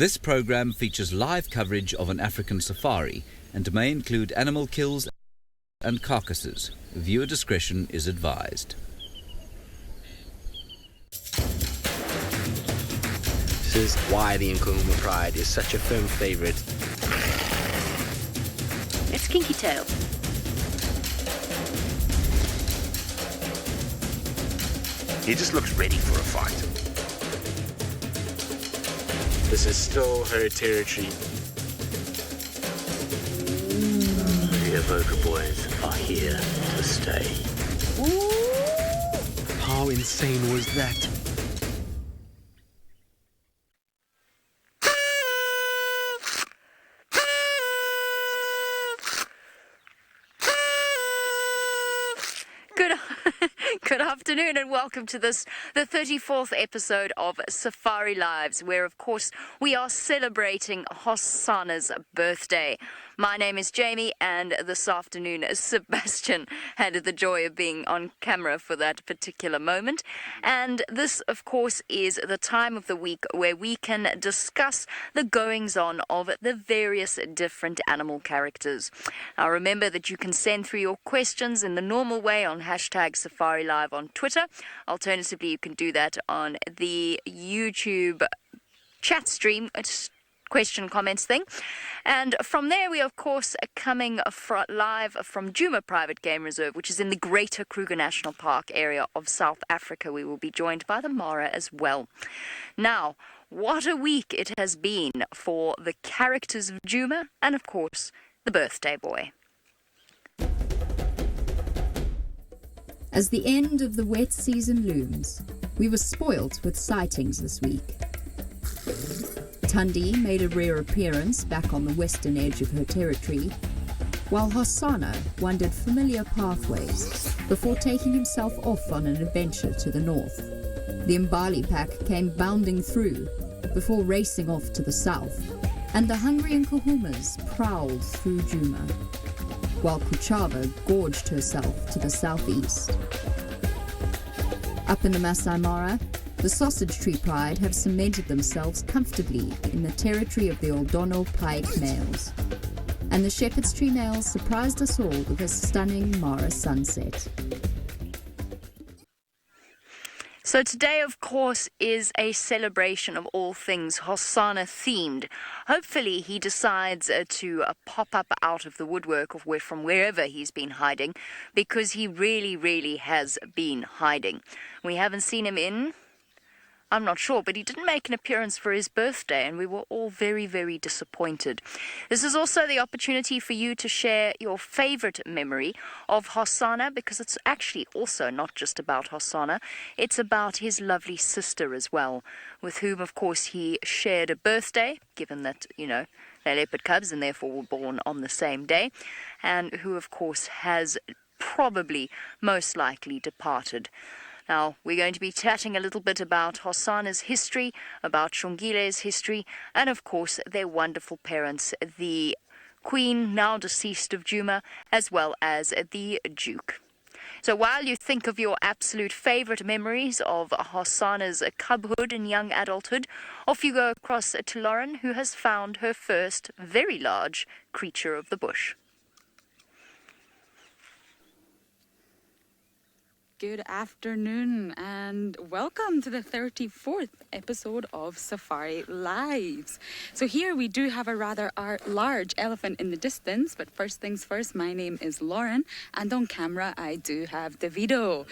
This program features live coverage of an African safari and may include animal kills and carcasses. Viewer discretion is advised. This is why the Nkuhuma Pride is such a firm favourite. It's Kinky Tail. He just looks ready for a fight. This is still her territory. The Avoca boys are here to stay. How insane was that? Good afternoon and welcome to the 34th episode of Safari Lives, where of course we are celebrating Hasana's birthday. My name is Jamie, and this afternoon Sebastian had the joy of being on camera for that particular moment. And this, of course, is the time of the week where we can discuss the goings-on of the various different animal characters. Now, remember that you can send through your questions in the normal way on hashtag Safari Live on Twitter. Alternatively, you can do that on the YouTube chat stream. Question comments thing, and from there we are of course coming live from Djuma Private Game Reserve, which is in the greater Kruger National Park area of South Africa. We will be joined by the Mara as well. Now, what a week it has been for the characters of Djuma and of course the birthday boy. As the end of the wet season looms, we were spoilt with sightings this week. Tundi made a rare appearance back on the western edge of her territory, while Hasana wandered familiar pathways before taking himself off on an adventure to the north. The Mbali pack came bounding through before racing off to the south, and the hungry Nkuhumas prowled through Djuma, while Kuchava gorged herself to the southeast. Up in the Maasai Mara, the Sausage Tree Pride have cemented themselves comfortably in the territory of the Oldono pike males, and the Shepherd's Tree males surprised us all with a stunning Mara sunset. So today, of course, is a celebration of all things Hasana themed. Hopefully he decides to pop up out of the woodwork from wherever he's been hiding, because he really has been hiding. We haven't seen him in, I'm not sure, but he didn't make an appearance for his birthday, and we were all very disappointed. This is also the opportunity for you to share your favorite memory of Hasana, because it's actually also not just about Hasana, it's about his lovely sister as well, with whom, of course, he shared a birthday, given that, they're leopard cubs and therefore were born on the same day, and who, of course, has probably most likely departed. Now, we're going to be chatting a little bit about Hasana's history, about Shongile's history, and of course their wonderful parents, the Queen, now deceased, of Djuma, as well as the Duke. So while you think of your absolute favorite memories of Hasana's cubhood and young adulthood, off you go across to Lauren, who has found her first very large creature of the bush. Good afternoon and welcome to the 34th episode of Safari Lives. So here we do have a rather large elephant in the distance, but first things first, my name is Lauren, and on camera I do have Davido.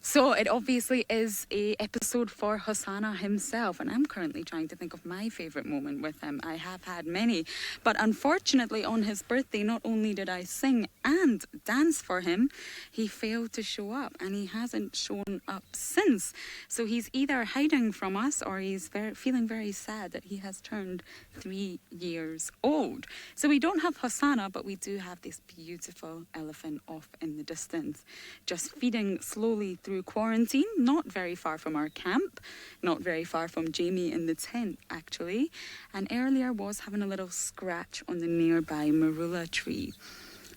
So it obviously is a episode for Hasana himself, and I'm currently trying to think of my favourite moment with him. I have had many, but unfortunately on his birthday, not only did I sing and dance for him, he failed to show up, and he hasn't shown up since. So he's either hiding from us, or he's feeling very sad that he has turned 3 years old. So we don't have Hasana, but we do have this beautiful elephant off in the distance, just feeding slowly through quarantine, not very far from our camp, not very far from Jamie in the tent actually, and earlier was having a little scratch on the nearby marula tree.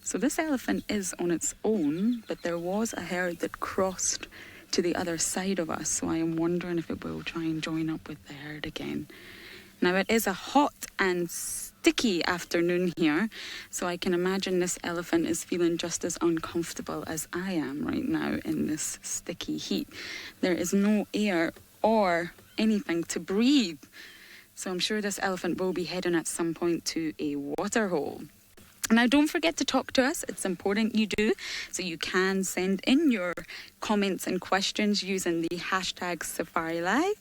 So this elephant is on its own, but there was a herd that crossed to the other side of us, so I am wondering if it will try and join up with the herd again. Now it is a hot and sticky afternoon here, so I can imagine this elephant is feeling just as uncomfortable as I am right now in this sticky heat. There is no air or anything to breathe, so I'm sure this elephant will be heading at some point to a water hole. Now, don't forget to talk to us. It's important you do. So you can send in your comments and questions using the hashtag Safari Live.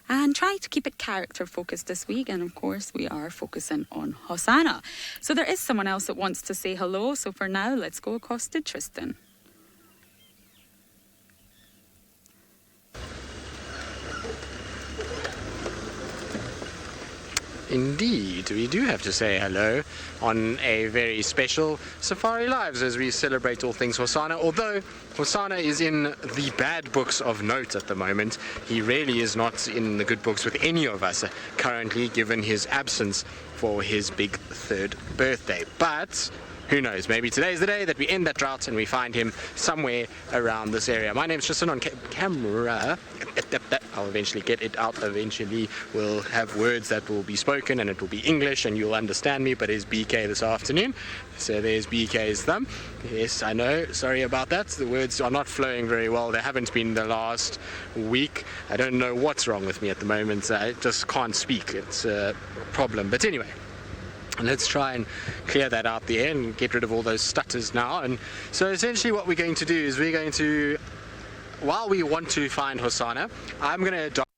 And try to keep it character focused this week. And of course, we are focusing on Hasana. So there is someone else that wants to say hello. So for now, let's go across to Tristan. Indeed, we do have to say hello on a very special Safari Lives as we celebrate all things Hasana. Although Hasana is in the bad books of note at the moment, he really is not in the good books with any of us currently, given his absence for his big 3rd birthday. But who knows, maybe today's the day that we end that drought and we find him somewhere around this area. My name's Tristan on camera. I'll eventually get it out. Eventually we'll have words that will be spoken and it will be English and you'll understand me, but it's BK this afternoon. So there's BK's thumb. Yes, I know, sorry about that. The words are not flowing very well. They haven't been the last week. I don't know what's wrong with me at the moment. I just can't speak. It's a problem. But anyway, let's try and clear that out there and get rid of all those stutters now. And so essentially what we're going to do is we're going to, while we want to find Hasana, I'm going to adopt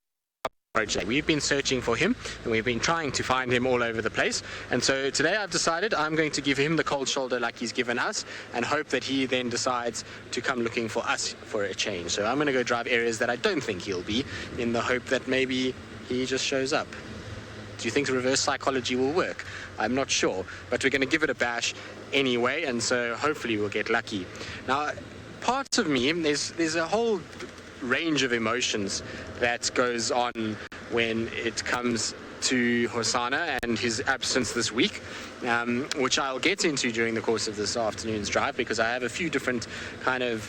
a project. We've been searching for him and we've been trying to find him all over the place. And so today I've decided I'm going to give him the cold shoulder like he's given us and hope that he then decides to come looking for us for a change. So I'm going to go drive areas that I don't think he'll be in the hope that maybe he just shows up. Do you think reverse psychology will work? I'm not sure, but we're going to give it a bash anyway, and so hopefully we'll get lucky. Now, parts of me, there's a whole range of emotions that goes on when it comes to Hasana and his absence this week, which I'll get into during the course of this afternoon's drive, because I have a few different kind of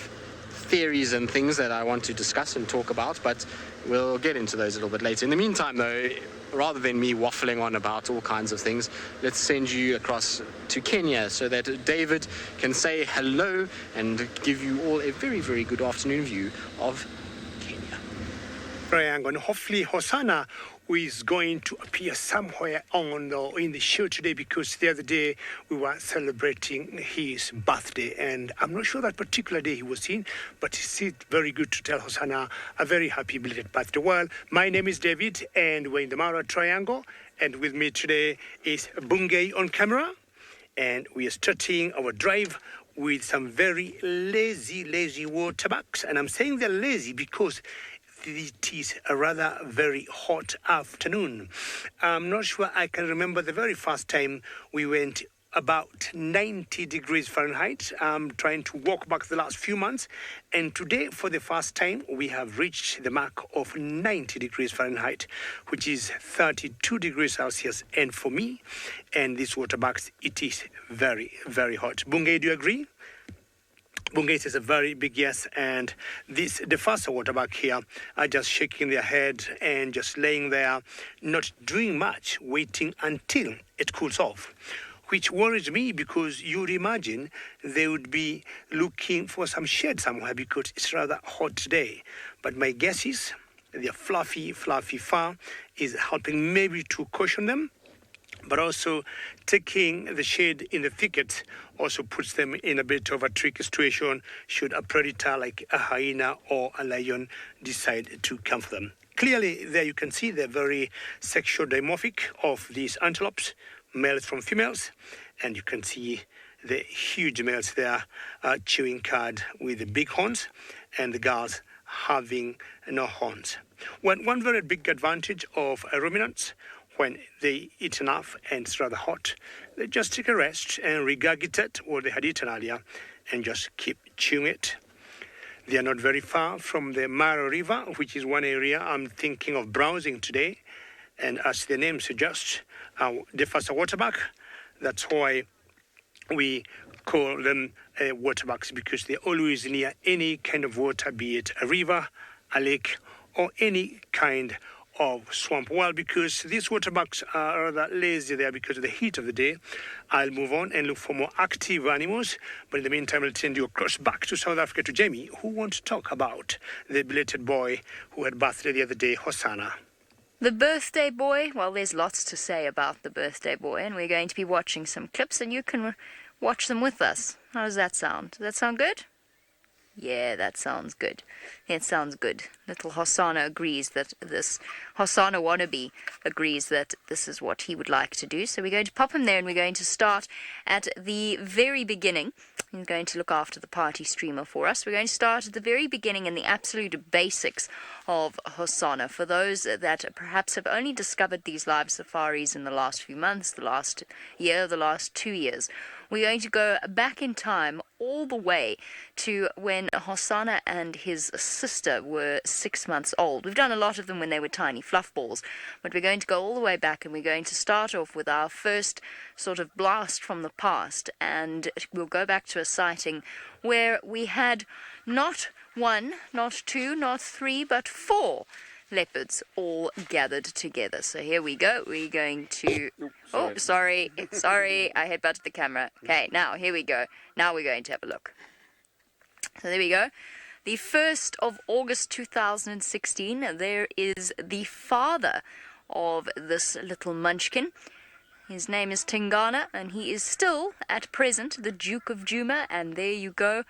theories and things that I want to discuss and talk about, but we'll get into those a little bit later. In the meantime, though, rather than me waffling on about all kinds of things, let's send you across to Kenya so that David can say hello and give you all a very, very good afternoon view of Kenya. Triangle, and hopefully Hasana is going to appear somewhere in the show today, because the other day we were celebrating his birthday and I'm not sure that particular day he was in, but it's very good to tell Hasana a very happy belated birthday. Well, my name is David and we're in the Mara Triangle, and with me today is Bungei on camera, and we are starting our drive with some very lazy waterbucks. And I'm saying they're lazy because it is a rather very hot afternoon. I'm not sure I can remember the very first time we went about 90 degrees Fahrenheit. I'm trying to walk back the last few months, and today for the first time we have reached the mark of 90 degrees Fahrenheit, which is 32 degrees Celsius. And for me and these waterbucks, it is very, very hot. Bungei, do you agree? Bungei says a very big yes, and the faster waterbuck here are just shaking their head and just laying there, not doing much, waiting until it cools off, which worries me, because you would imagine they would be looking for some shade somewhere because it's rather hot today. But my guess is their fluffy fur is helping maybe to caution them, but also taking the shade in the thicket also puts them in a bit of a tricky situation should a predator like a hyena or a lion decide to come for them. Clearly, there you can see the very sexual dimorphic of these antelopes, males from females, and you can see the huge males there chewing cud with the big horns, and the girls having no horns. One very big advantage of ruminants, when they eat enough and it's rather hot, they just take a rest and regurgitate what they had eaten earlier and just keep chewing it. They are not very far from the Mara River, which is one area I'm thinking of browsing today. And as the name suggests, the faster waterbuck, that's why we call them waterbucks, because they're always near any kind of water, be it a river, a lake, or any kind of swamp. Well, because these waterbucks are rather lazy there because of the heat of the day, I'll move on and look for more active animals. But in the meantime, I'll send you across back to South Africa to Jamie, who wants to talk about the belated boy who had birthday the other day, Hasana. The birthday boy, well, there's lots to say about the birthday boy, and we're going to be watching some clips, and you can watch them with us. How does that sound? Does that sound good? Yeah, that sounds good. It sounds good. Little Hasana agrees that this, Hasana wannabe agrees that this is what he would like to do. So we're going to pop him there, and we're going to start at the very beginning. He's going to look after the party streamer for us. We're going to start at the very beginning and the absolute basics of Hasana. For those that perhaps have only discovered these live safaris in the last few months, the last year, the last 2 years, we're going to go back in time all the way to when Hasana and his sister were 6 months old. We've done a lot of them when they were tiny fluff balls, but we're going to go all the way back, and we're going to start off with our first sort of blast from the past, and we'll go back to a sighting where we had not one, not two, not three, but 4 leopards all gathered together. So here we go. We're going to... Oh, sorry, I headbutted the camera. Okay, now here we go. Now we're going to have a look. So there we go. The 1st of August 2016, there is the father of this little munchkin. His name is Tingana, and he is still, at present, the Duke of Djuma, and there you go,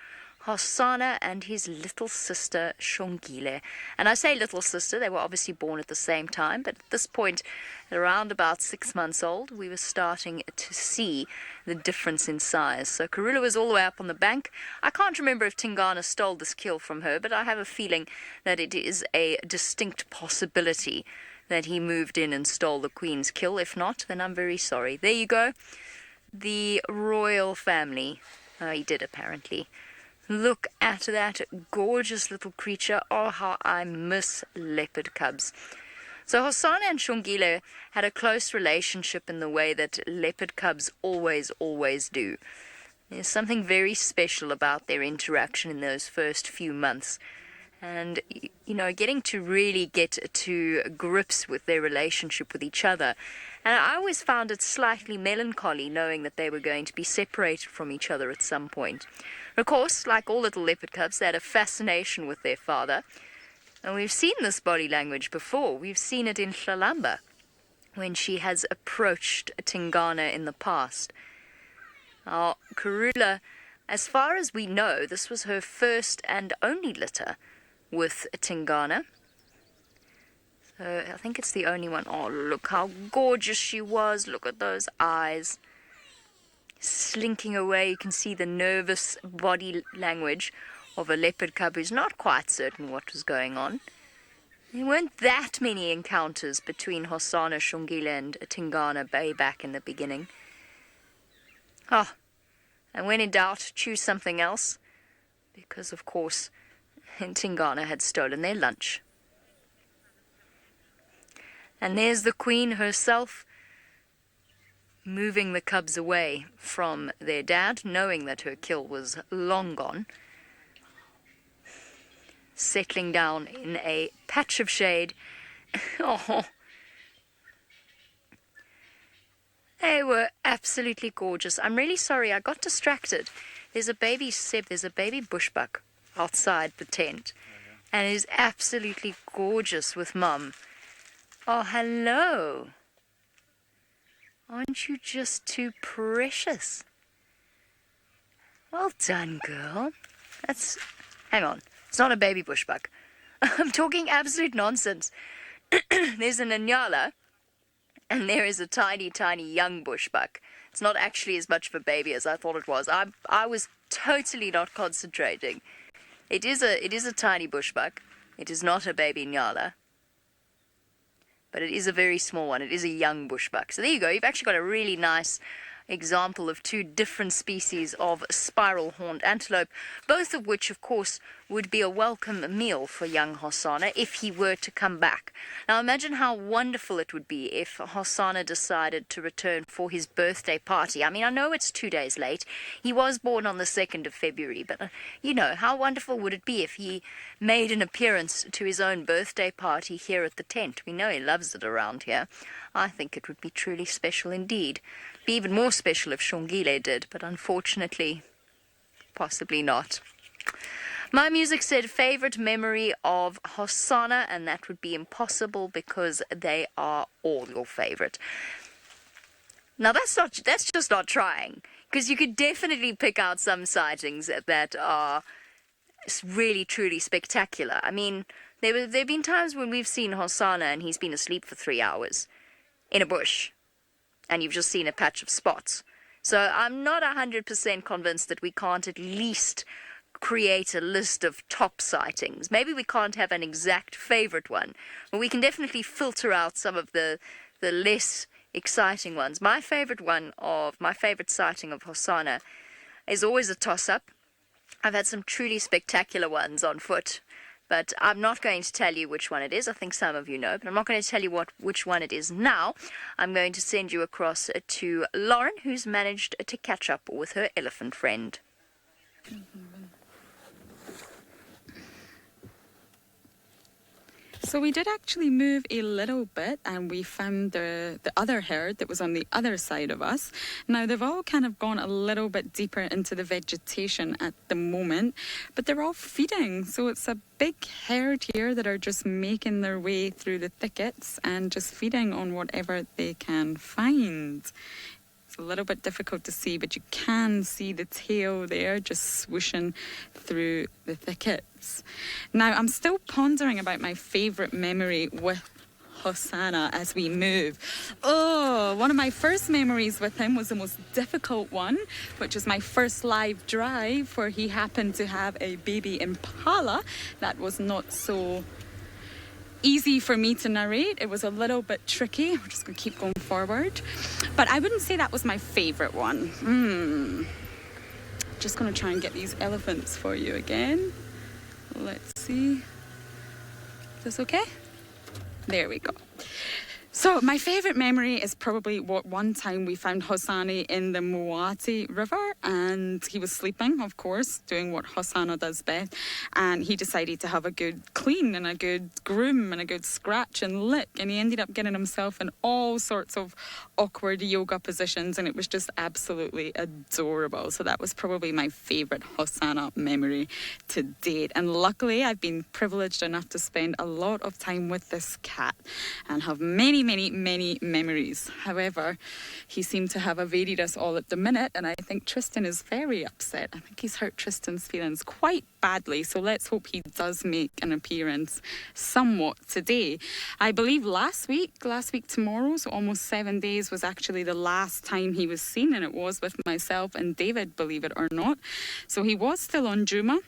Hasana and his little sister Shongile. And I say little sister, they were obviously born at the same time, but at this point, around about 6 months old, we were starting to see the difference in size. So Karula was all the way up on the bank. I can't remember if Tingana stole this kill from her, but I have a feeling that it is a distinct possibility that he moved in and stole the queen's kill. If not, then I'm very sorry. There you go. The royal family. He did, apparently. Look at that gorgeous little creature. Oh, how I miss leopard cubs. So Hasana and Shongile had a close relationship in the way that leopard cubs always do. There's something very special about their interaction in those first few months. And, you know, getting to really get to grips with their relationship with each other. And I always found it slightly melancholy knowing that they were going to be separated from each other at some point. Of course, like all little leopard cubs, they had a fascination with their father. And we've seen this body language before. We've seen it in Hlalamba, when she has approached Tingana in the past. Now, Karula, as far as we know, this was her first and only litter with Tingana. So I think it's the only one. Oh, look how gorgeous she was. Look at those eyes. Slinking away, you can see the nervous body language of a leopard cub who's not quite certain what was going on. There weren't that many encounters between Hasana, Shongile and Tingana way back in the beginning. Oh, and when in doubt, choose something else, because of course Tingana had stolen their lunch. And there's the queen herself, moving the cubs away from their dad, knowing that her kill was long gone, settling down in a patch of shade. Oh, they were absolutely gorgeous. I'm really sorry, I got distracted. There's a baby Bushbuck outside the tent, and is absolutely gorgeous with Mum. Oh, hello. Aren't you just too precious? Well done, girl. Hang on. It's not a baby Bushbuck. I'm talking absolute nonsense. There's an Inyala, and there is a tiny, tiny young Bushbuck. It's not actually as much of a baby as I thought it was. I was totally not concentrating. It is a tiny Bushbuck. It is not a baby Inyala. But it is a very small one. It is a young Bushbuck. So there you go. You've actually got a really nice example of 2 different species of spiral-horned antelope, both of which, of course, would be a welcome meal for young Hasana if he were to come back. Now imagine how wonderful it would be if Hasana decided to return for his birthday party. I mean, I know it's 2 days late. He was born on the 2nd of February, but how wonderful would it be if he made an appearance to his own birthday party here at the tent? We know he loves it around here. I think it would be truly special indeed. Be even more special if Shongile did, but unfortunately, possibly not. My music said favorite memory of Hasana, and that would be impossible because they are all your favorite. Now that's just not trying, because you could definitely pick out some sightings that are really truly spectacular. I mean, there've been times when we've seen Hasana and he's been asleep for 3 hours in a bush, and you've just seen a patch of spots. So I'm not 100% convinced that we can't at least create a list of top sightings. Maybe we can't have an exact favorite one, but we can definitely filter out some of the less exciting ones. My favorite sighting of Hasana is always a toss-up. I've had some truly spectacular ones on foot, but I'm not going to tell you which one it is. I think some of you know, but I'm not going to tell you which one it is now. I'm going to send you across to Lauren, who's managed to catch up with her elephant friend. So we did actually move a little bit, and we found the other herd that was on the other side of us. Now they've all kind of gone a little bit deeper into the vegetation at the moment, but they're all feeding. So it's a big herd here that are just making their way through the thickets and just feeding on whatever they can find. It's a little bit difficult to see, but you can see the tail there just swooshing through the thickets. Now, I'm still pondering about my favourite memory with Hasana as we move. One of my first memories with him was the most difficult one, which is my first live drive where he happened to have a baby impala that was not so easy for me to narrate. It was a little bit tricky. We're just going to keep going forward. But I wouldn't say that was my favourite one. Just going to try and get these elephants for you again. Let's see. Is this okay? There we go. So my favourite memory is probably what one time we found Hasani in the Moati River, and he was sleeping, of course, doing what Hasana does best, and he decided to have a good clean and a good groom and a good scratch and lick, and he ended up getting himself in all sorts of awkward yoga positions, and it was just absolutely adorable. So that was probably my favourite Hasana memory to date, and luckily I've been privileged enough to spend a lot of time with this cat and have many memories. However, he seemed to have evaded us all at the minute, and I think Tristan is very upset. I think he's hurt Tristan's feelings quite badly, so let's hope he does make an appearance somewhat today. I believe last week tomorrow, so almost 7 days, was actually the last time he was seen, and it was with myself and David, believe it or not. So he was still on Juma,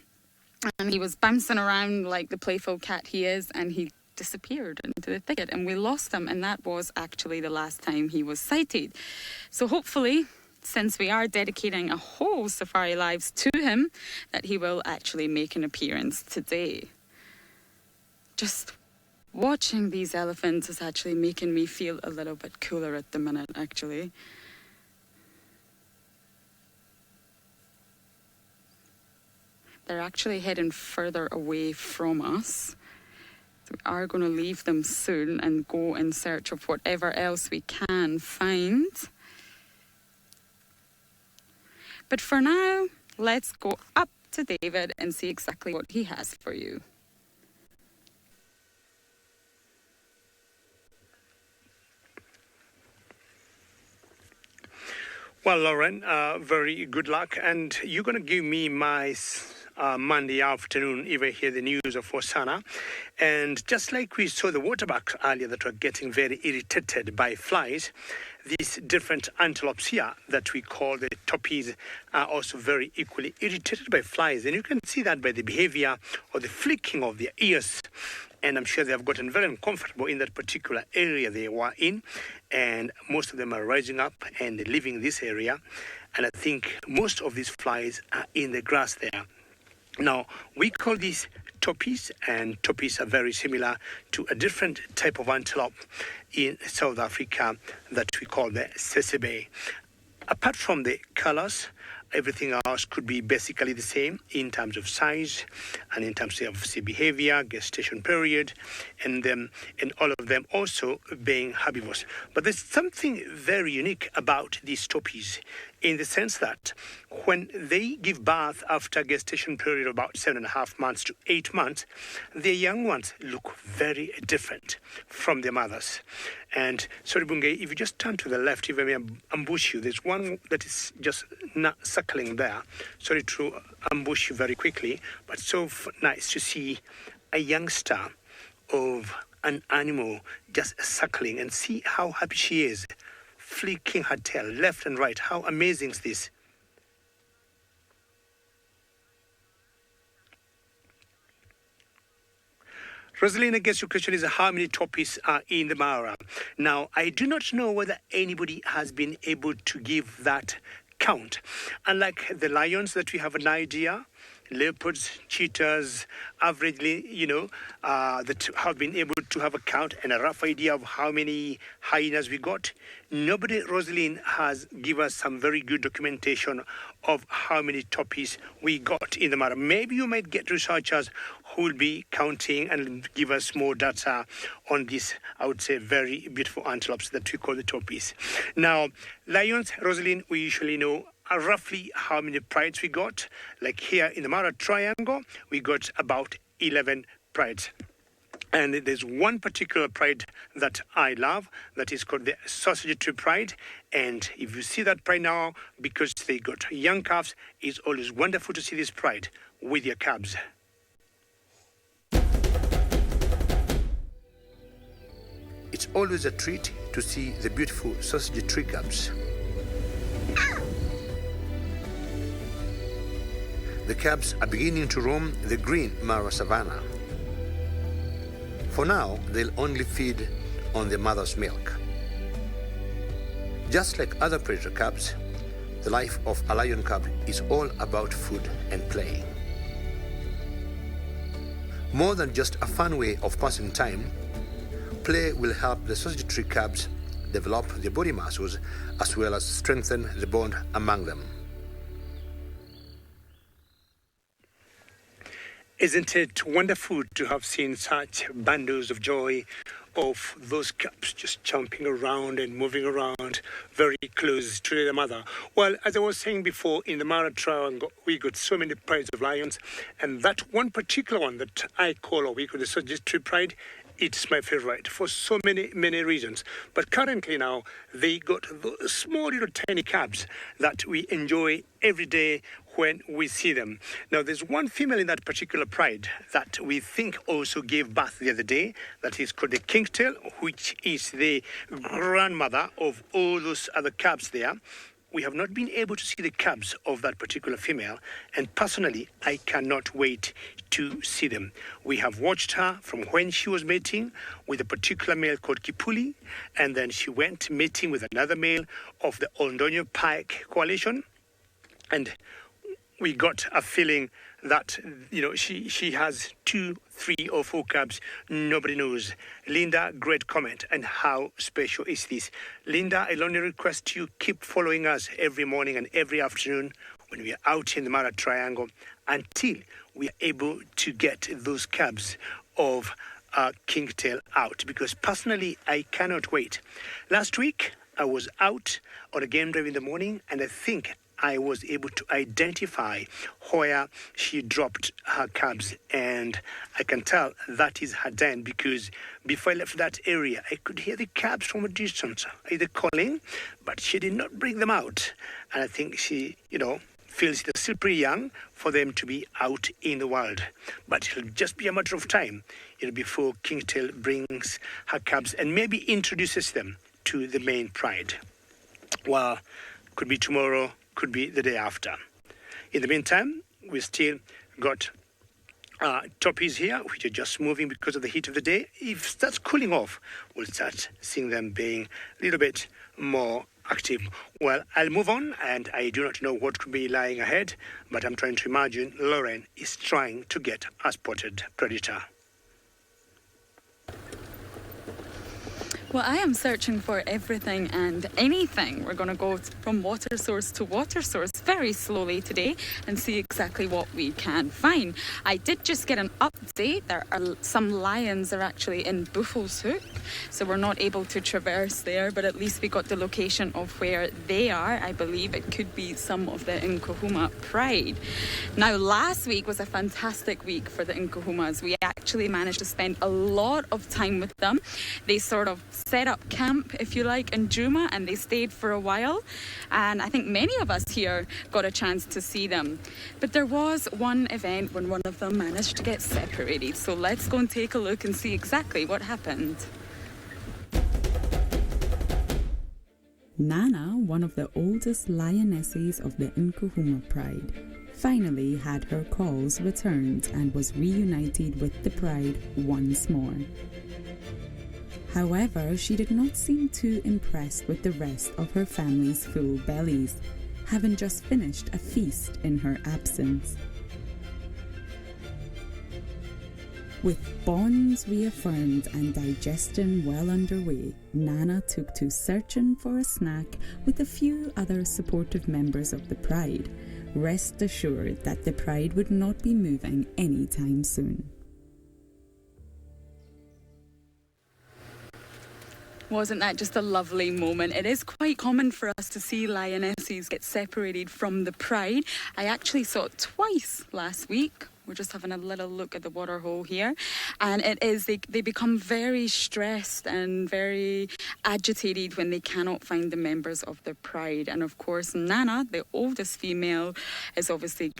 and he was bouncing around like the playful cat he is, and he disappeared into the thicket, and we lost him, and that was actually the last time he was sighted. So hopefully, since we are dedicating a whole Safari Lives to him, that he will actually make an appearance today. Just watching these elephants is actually making me feel a little bit cooler at the minute, actually. They're actually heading further away from us. We are going to leave them soon and go in search of whatever else we can find. But for now, let's go up to David and see exactly what he has for you. Well, Lauren, very good luck. And you're going to give me my Monday afternoon if I hear the news of Hasana. And just like we saw the waterbucks earlier that were getting very irritated by flies, these different antelopes here that we call the toppies are also very equally irritated by flies. And you can see that by the behavior or the flicking of their ears. And I'm sure they have gotten very uncomfortable in that particular area they were in. And most of them are rising up and leaving this area. And I think most of these flies are in the grass there. Now, we call these toppies, and toppies are very similar to a different type of antelope in South Africa that we call the sesame. Apart from the colors, everything else could be basically the same in terms of size and in terms of say, behavior, gestation period, and all of them also being herbivores. But there's something very unique about these toppies in the sense that when they give birth after gestation period of about 7.5 months to 8 months, their young ones look very different from their mothers. And sorry, Bunge, if you just turn to the left, if I may ambush you, there's one that is just not suckling there. Sorry to ambush you very quickly, but so nice to see a youngster of an animal just suckling and see how happy she is, flicking her tail left and right. How amazing is this? Rosalind, I guess your question is how many toppies are in the Mara. Now, I do not know whether anybody has been able to give that count. Unlike the lions that we have an idea, leopards, cheetahs, averagely, that have been able to have a count and a rough idea of how many hyenas we got. Nobody, Rosalind, has given us some very good documentation of how many toppies we got in the Mara. Maybe you might get researchers who will be counting and give us more data on this, I would say, very beautiful antelopes that we call the toppies. Now, lions, Rosalind, we usually know roughly how many prides we got. Like here in the Mara Triangle, we got about 11 prides. And there's one particular pride that I love that is called the sausage tree pride. And if you see that pride now, because they got young calves, it's always wonderful to see this pride with your calves. It's always a treat to see the beautiful sausage tree cubs. The cubs are beginning to roam the green Mara savanna. For now, they'll only feed on their mother's milk. Just like other predator cubs, the life of a lion cub is all about food and play. More than just a fun way of passing time, play will help the sausage tree cubs develop their body muscles as well as strengthen the bond among them. Isn't it wonderful to have seen such bundles of joy of those cubs just jumping around and moving around very close to their mother? Well, as I was saying before, in the Mara Triangle, we got so many prides of lions, and that one particular one that I call, or we call the sausage tree pride, it's my favorite for so many reasons. But currently now, they got those small little tiny cubs that we enjoy every day when we see them. Now, there's one female in that particular pride that we think also gave birth the other day, that is called the kingtail, which is the grandmother of all those other cubs there. We have not been able to see the cubs of that particular female, and personally, I cannot wait to see them. We have watched her from when she was mating with a particular male called Kipuli, and then she went mating with another male of the Ondonyo Pike Coalition, and we got a feeling that, she has 2, 3, or 4 cubs. Nobody knows. Linda, great comment. And how special is this? Linda, I only request you keep following us every morning and every afternoon when we are out in the Mara Triangle until we are able to get those cubs of kingtail out, because personally, I cannot wait. Last week, I was out on a game drive in the morning, and I think I was able to identify where she dropped her cubs, and I can tell that is her den, because before I left that area, I could hear the cubs from a distance, either calling, but she did not bring them out. And I think she, feels they're still pretty young for them to be out in the wild. But it'll just be a matter of time, before Kingtail brings her cubs and maybe introduces them to the main pride. Well, could be tomorrow, could be the day after. In the meantime, we still got toppies here, which are just moving because of the heat of the day. If it starts cooling off, we'll start seeing them being a little bit more active. Well, I'll move on, and I do not know what could be lying ahead, but I'm trying to imagine Lauren is trying to get a spotted predator. Well, I am searching for everything and anything. We're going to go from water source to water source very slowly today and see exactly what we can find. I did just get an update. There are some lions are actually in Buffelshoek, so we're not able to traverse there, but at least we got the location of where they are. I believe it could be some of the Nkuhuma Pride. Now, last week was a fantastic week for the Nkuhumas. We actually managed to spend a lot of time with them. They sort of set up camp, if you like, in Juma, and they stayed for a while, and I think many of us here got a chance to see them. But there was one event when one of them managed to get separated, so let's go and take a look and see exactly what happened. Nana, one of the oldest lionesses of the Nkuhuma Pride, finally had her calls returned and was reunited with the pride once more. However, she did not seem too impressed with the rest of her family's full bellies, having just finished a feast in her absence. With bonds reaffirmed and digestion well underway, Nana took to searching for a snack with a few other supportive members of the pride. Rest assured that the pride would not be moving anytime soon. Wasn't that just a lovely moment? It is quite common for us to see lionesses get separated from the pride. I actually saw it twice last week. We're just having a little look at the water hole here. And it is, they become very stressed and very agitated when they cannot find the members of the pride. And of course, Nana, the oldest female, is obviously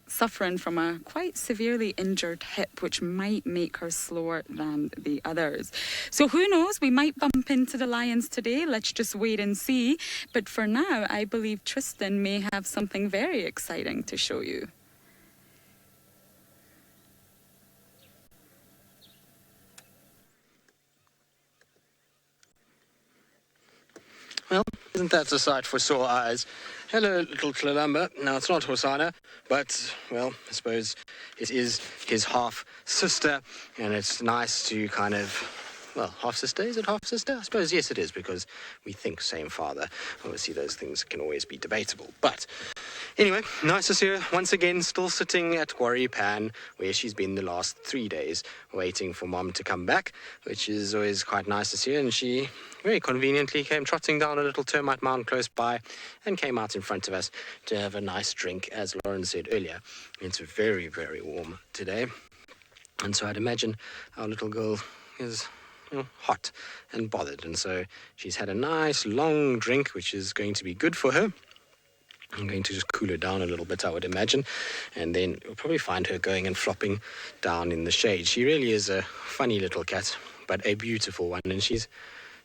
suffering from a quite severely injured hip, which might make her slower than the others. So who knows, we might bump into the lions today. Let's just wait and see. But for now, I believe Tristan may have something very exciting to show you. Well, isn't that a sight for sore eyes? Hello, little Tlalamba. Now, it's not Hasana, but, well, I suppose it is his half-sister, and it's nice to kind of, well, half-sister? Is it half-sister? I suppose, yes, it is, because we think same father. Obviously, those things can always be debatable. But, anyway, nice to see her once again, still sitting at Quarry Pan, where she's been the last 3 days, waiting for Mom to come back, which is always quite nice to see her, and she very conveniently came trotting down a little termite mound close by and came out in front of us to have a nice drink, as Lauren said earlier. It's very, very warm today. And so I'd imagine our little girl is hot and bothered. And so she's had a nice long drink, which is going to be good for her. I'm going to just cool her down a little bit, I would imagine. And then you'll probably find her going and flopping down in the shade. She really is a funny little cat, but a beautiful one. And she's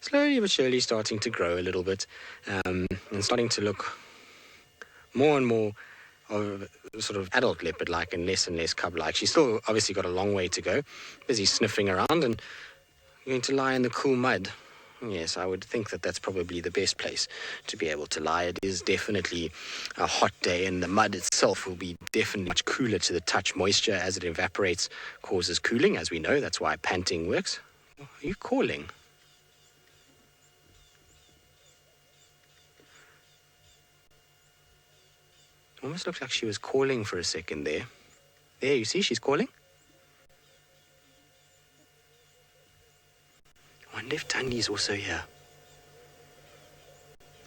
slowly but surely starting to grow a little bit, and starting to look more and more of a sort of adult leopard-like and less cub-like. She's still obviously got a long way to go, busy sniffing around and going to lie in the cool mud. Yes, I would think that that's probably the best place to be able to lie. It is definitely a hot day, and the mud itself will be definitely much cooler to the touch. Moisture, as it evaporates, causes cooling, as we know. That's why panting works. Are you calling? Almost looked like she was calling for a second there. There, you see, she's calling. I wonder if Tangi's also here.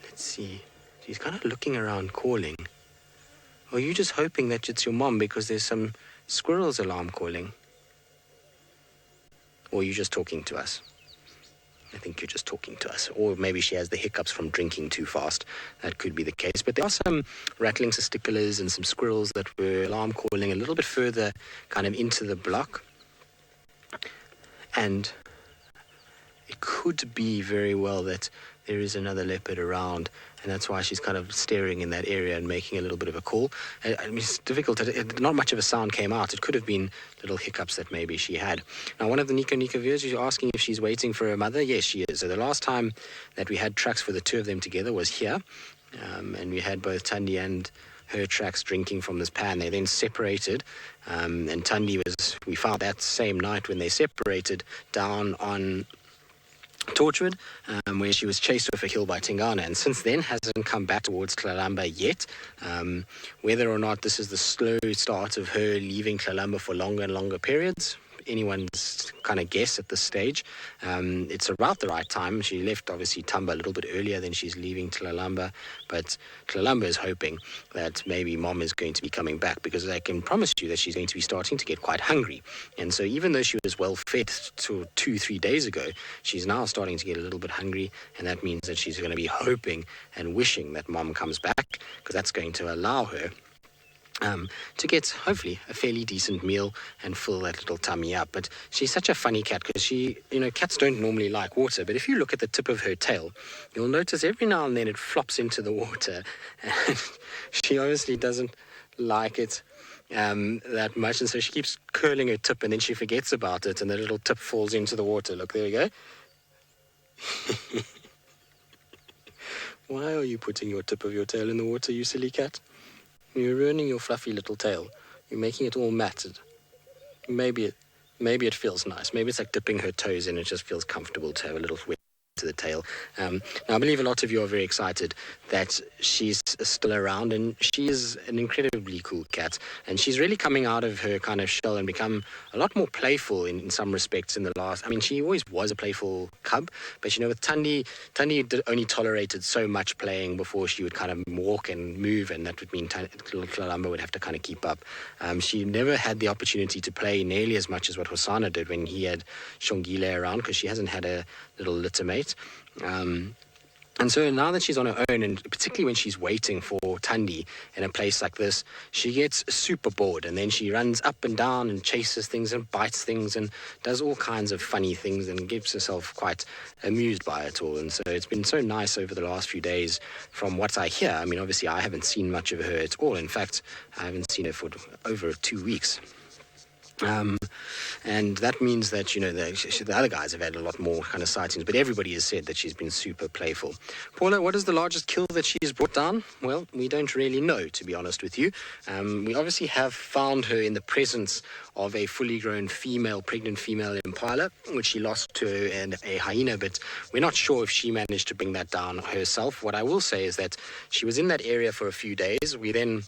Let's see. She's kind of looking around calling. Or are you just hoping that it's your mom because there's some squirrels alarm calling? Or are you just talking to us? I think you're just talking to us. Or maybe she has the hiccups from drinking too fast. That could be the case. But there are some rattling cisticolas and some squirrels that were alarm calling a little bit further kind of into the block. And it could be very well that there is another leopard around, and that's why she's kind of staring in that area and making a little bit of a call. I mean, it's difficult. Not much of a sound came out. It could have been little hiccups that maybe she had. Now, one of the Nico viewers is asking if she's waiting for her mother. Yes, she is. So the last time that we had tracks for the two of them together was here, and we had both Tundi and her tracks drinking from this pan. They then separated, and Tundi we found that same night when they separated down on Torchwood, where she was chased off a hill by Tingana, and since then hasn't come back towards Tlalamba yet. Whether or not this is the slow start of her leaving Tlalamba for longer and longer periods, anyone's kind of guess at this stage. It's about the right time. She left, obviously, Tamba a little bit earlier than she's leaving Tlalamba, but Tlalamba is hoping that maybe Mom is going to be coming back, because I can promise you that she's going to be starting to get quite hungry. And so even though she was well fed 2-3 days ago, she's now starting to get a little bit hungry, and that means that she's going to be hoping and wishing that Mom comes back, because that's going to allow her to get, hopefully, a fairly decent meal and fill that little tummy up. But she's such a funny cat, because cats don't normally like water, but if you look at the tip of her tail, you'll notice every now and then it flops into the water, and she obviously doesn't like it that much, and so she keeps curling her tip, and then she forgets about it, and the little tip falls into the water. Look, there we go. Why are you putting your tip of your tail in the water, you silly cat? You're ruining your fluffy little tail. You're making it all matted. Maybe it feels nice. Maybe it's like dipping her toes in. It just feels comfortable to have a little wet to the tail. Now, I believe a lot of you are very excited that she's still around, and she is an incredibly cool cat, and she's really coming out of her kind of shell and become a lot more playful in some respects in the last. I mean, she always was a playful cub, but with Tundi only tolerated so much playing before she would kind of walk and move, and that would mean little Tlalamba would have to kind of keep up. She never had the opportunity to play nearly as much as what Hasana did when he had Shongile around, because she hasn't had a little litter mate. And so now that she's on her own, and particularly when she's waiting for Tundi in a place like this, she gets super bored, and then she runs up and down and chases things and bites things and does all kinds of funny things and gives herself quite amused by it all. And so it's been so nice over the last few days from what I hear. I mean, obviously I haven't seen much of her at all. In fact, I haven't seen her for over 2 weeks. And that means that, the other guys have had a lot more kind of sightings, but everybody has said that she's been super playful. Paula, what is the largest kill that she's brought down? Well, we don't really know, to be honest with you. We obviously have found her in the presence of a fully grown pregnant female impala, which she lost to a hyena, but we're not sure if she managed to bring that down herself. What I will say is that she was in that area for a few days. We then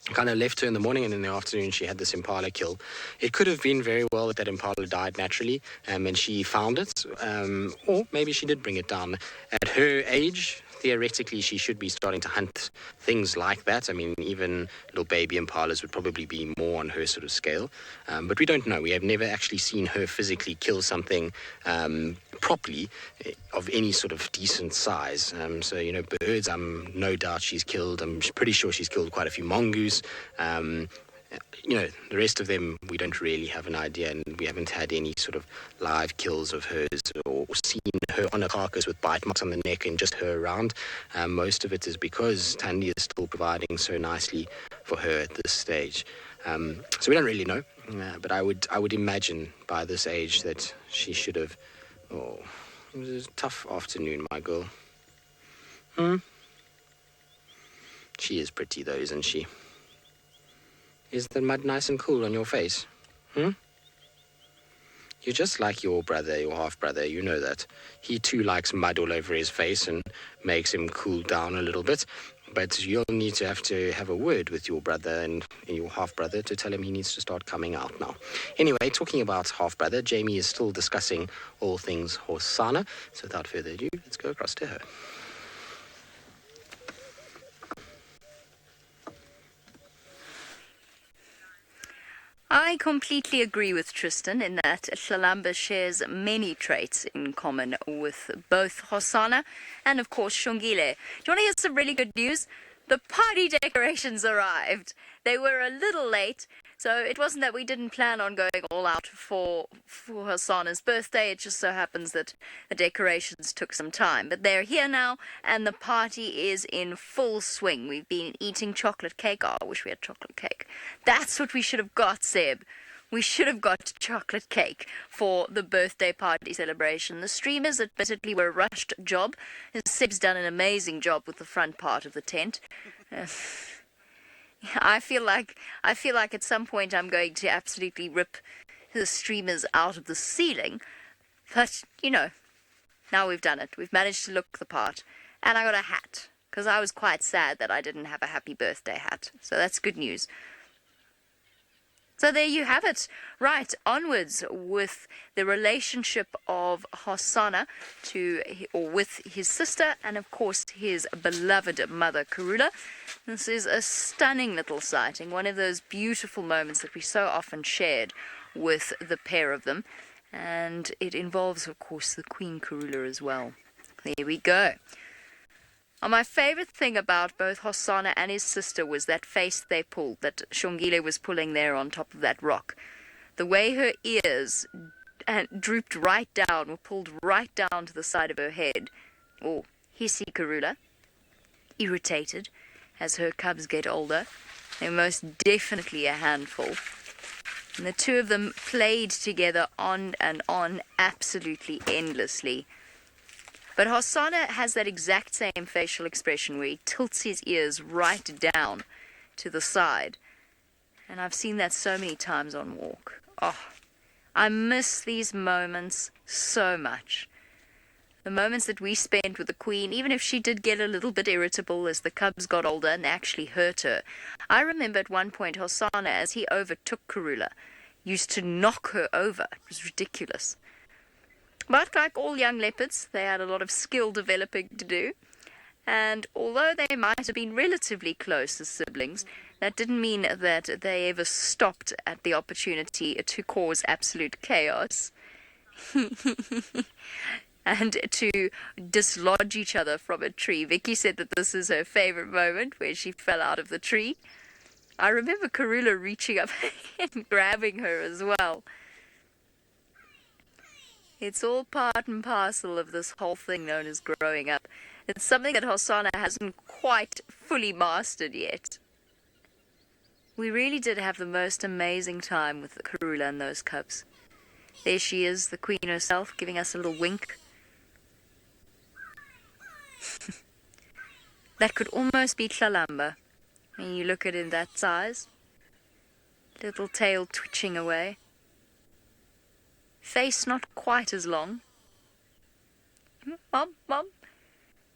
kind of left her in the morning, and in the afternoon she had this impala kill. It could have been very well that impala died naturally, and she found it, or maybe she did bring it down. At her age, theoretically, she should be starting to hunt things like that. I mean, even little baby impalas would probably be more on her sort of scale. But we don't know. We have never actually seen her physically kill something properly of any sort of decent size. So, birds, no doubt she's killed. I'm pretty sure she's killed quite a few mongoose. The rest of them, we don't really have an idea, and we haven't had any sort of live kills of hers or seen her on a carcass with bite marks on the neck and just her around. Most of it is because Tundi is still providing so nicely for her at this stage. So we don't really know, but I would imagine by this age that she should have. Oh, it was a tough afternoon, my girl. She is pretty though, isn't she? Is the mud nice and cool on your face? You're just like your brother, your half-brother, you know that. He too likes mud all over his face and makes him cool down a little bit. But you'll need to have a word with your brother and your half-brother to tell him he needs to start coming out now. Anyway, talking about half-brother, Jamie is still discussing all things Hasana. So without further ado, let's go across to her. I completely agree with Tristan in that Tlalamba shares many traits in common with both Hasana and, of course, Shongile. Do you want to hear some really good news? The party decorations arrived. They were a little late, So it wasn't that we didn't plan on going all out for Hasana's birthday. It just so happens that the decorations took some time. But they're here now, and the party is in full swing. We've been eating chocolate cake. Oh, I wish we had chocolate cake. That's what we should have got, Seb. We should have got chocolate cake for the birthday party celebration. The streamers admittedly were a rushed job. Seb's done an amazing job with the front part of the tent. I feel like at some point I'm going to absolutely rip the streamers out of the ceiling. But, now we've done it. We've managed to look the part. And I got a hat, because I was quite sad that I didn't have a happy birthday hat. So that's good news. So there you have it. Right, onwards with the relationship of Hasana with his sister and, of course, his beloved mother, Karula. This is a stunning little sighting, one of those beautiful moments that we so often shared with the pair of them. And it involves, of course, the Queen Karula as well. There we go. My favorite thing about both Hasana and his sister was that face they pulled, that Shongile was pulling there on top of that rock. The way her ears drooped right down, or pulled right down to the side of her head. Oh, hissy Karula, irritated as her cubs get older. They're most definitely a handful. And the two of them played together on and on, absolutely endlessly. But Hasana has that exact same facial expression where he tilts his ears right down to the side. And I've seen that so many times on walk. Oh, I miss these moments so much. The moments that we spent with the Queen, even if she did get a little bit irritable as the cubs got older and actually hurt her. I remember at one point Hasana, as he overtook Karula, used to knock her over. It was ridiculous. But like all young leopards, they had a lot of skill developing to do. And although they might have been relatively close as siblings, that didn't mean that they ever stopped at the opportunity to cause absolute chaos. And to dislodge each other from a tree. Vicky said that this is her favorite moment, where she fell out of the tree. I remember Karula reaching up and grabbing her as well. It's all part and parcel of this whole thing known as growing up. It's something that Hasana hasn't quite fully mastered yet. We really did have the most amazing time with Karula and those cubs. There she is, the Queen herself, giving us a little wink. That could almost be Tlalamba when you look at it in that size. Little tail twitching away. Face not quite as long. Mom.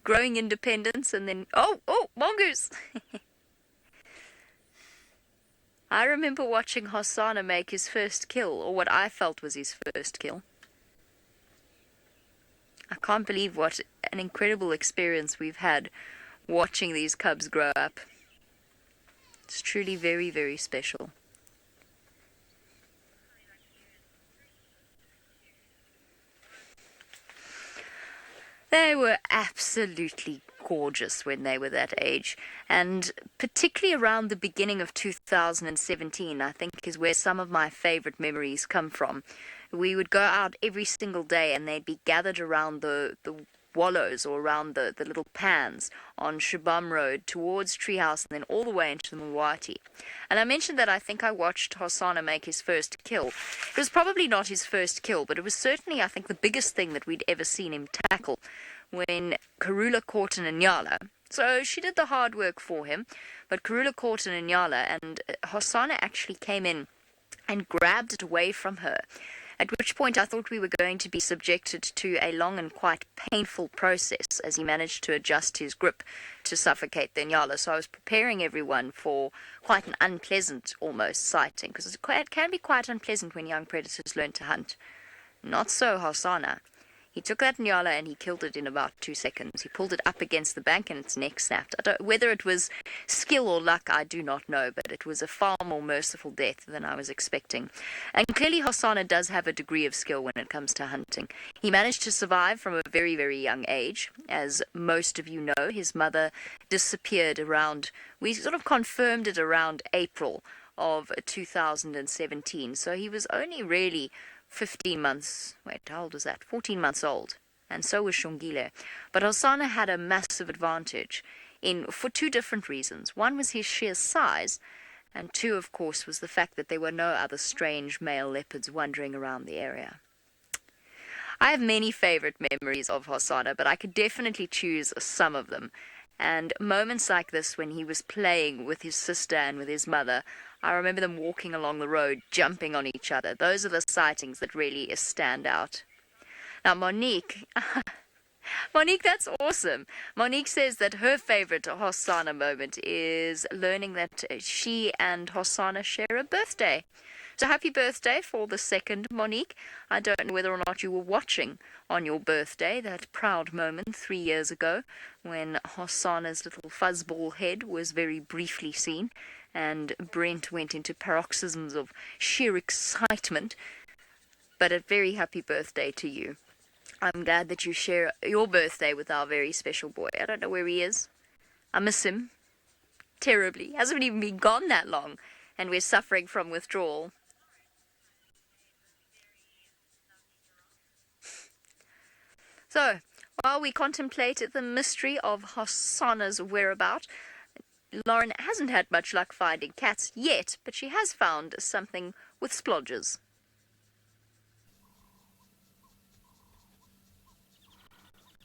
Growing independence and then, oh, mongoose! I remember watching Hasana make his first kill, or what I felt was his first kill. I can't believe what an incredible experience we've had watching these cubs grow up. It's truly very, very special. They were absolutely gorgeous when they were that age, and particularly around the beginning of 2017, I think, is where some of my favorite memories come from. We would go out every single day and they'd be gathered around the wallows, or around the little pans on Shibam Road towards Treehouse and then all the way into the Mwati. And I mentioned that I think I watched Hasana make his first kill. It was probably not his first kill, but it was certainly, I think, the biggest thing that we'd ever seen him tackle when Karula caught an Inyala. So she did the hard work for him, but Karula caught an Inyala, and Hasana actually came in and grabbed it away from her. At which point I thought we were going to be subjected to a long and quite painful process as he managed to adjust his grip to suffocate the Inyala. So I was preparing everyone for quite an unpleasant almost sighting, because it can be quite unpleasant when young predators learn to hunt. Not so Hasana. He took that Nyala and he killed it in about 2 seconds. He pulled it up against the bank and its neck snapped. Whether it was skill or luck, I do not know, but it was a far more merciful death than I was expecting. And clearly Hasana does have a degree of skill when it comes to hunting. He managed to survive from a very, very young age. As most of you know, his mother disappeared around, we sort of confirmed it around April of 2017. So he was only really 15 months, how old was that? 14 months old. And so was Shongile. But Hasana had a massive advantage for two different reasons. One was his sheer size, and two, of course, was the fact that there were no other strange male leopards wandering around the area. I have many favorite memories of Hasana, but I could definitely choose some of them. And moments like this, when he was playing with his sister and with his mother, I remember them walking along the road, jumping on each other. Those are the sightings that really stand out. Now, Monique, that's awesome. Monique says that her favorite Hasana moment is learning that she and Hasana share a birthday. So happy birthday for the second, Monique. I don't know whether or not you were watching on your birthday, that proud moment 3 years ago when Hasana's little fuzzball head was very briefly seen and Brent went into paroxysms of sheer excitement. But a very happy birthday to you. I'm glad that you share your birthday with our very special boy. I don't know where he is. I miss him terribly. He hasn't even been gone that long, and we're suffering from withdrawal. So, while we contemplated the mystery of Hasana's whereabouts, Lauren hasn't had much luck finding cats yet, but she has found something with splodges.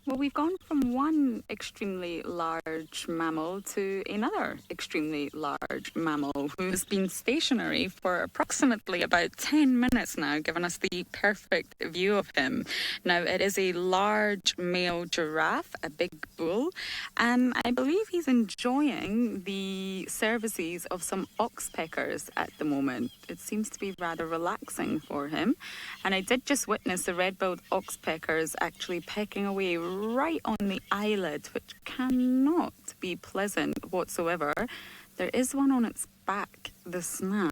Well, we've gone from one extremely large mammal to another extremely large mammal who's been stationary for approximately about 10 minutes now, giving us the perfect view of him. Now, it is a large male giraffe, a big bull, and I believe he's enjoying the services of some oxpeckers at the moment. It seems to be rather relaxing for him. And I did just witness the red-billed oxpeckers actually pecking away right on the eyelid, which cannot be pleasant whatsoever. There is one on its back, the snow,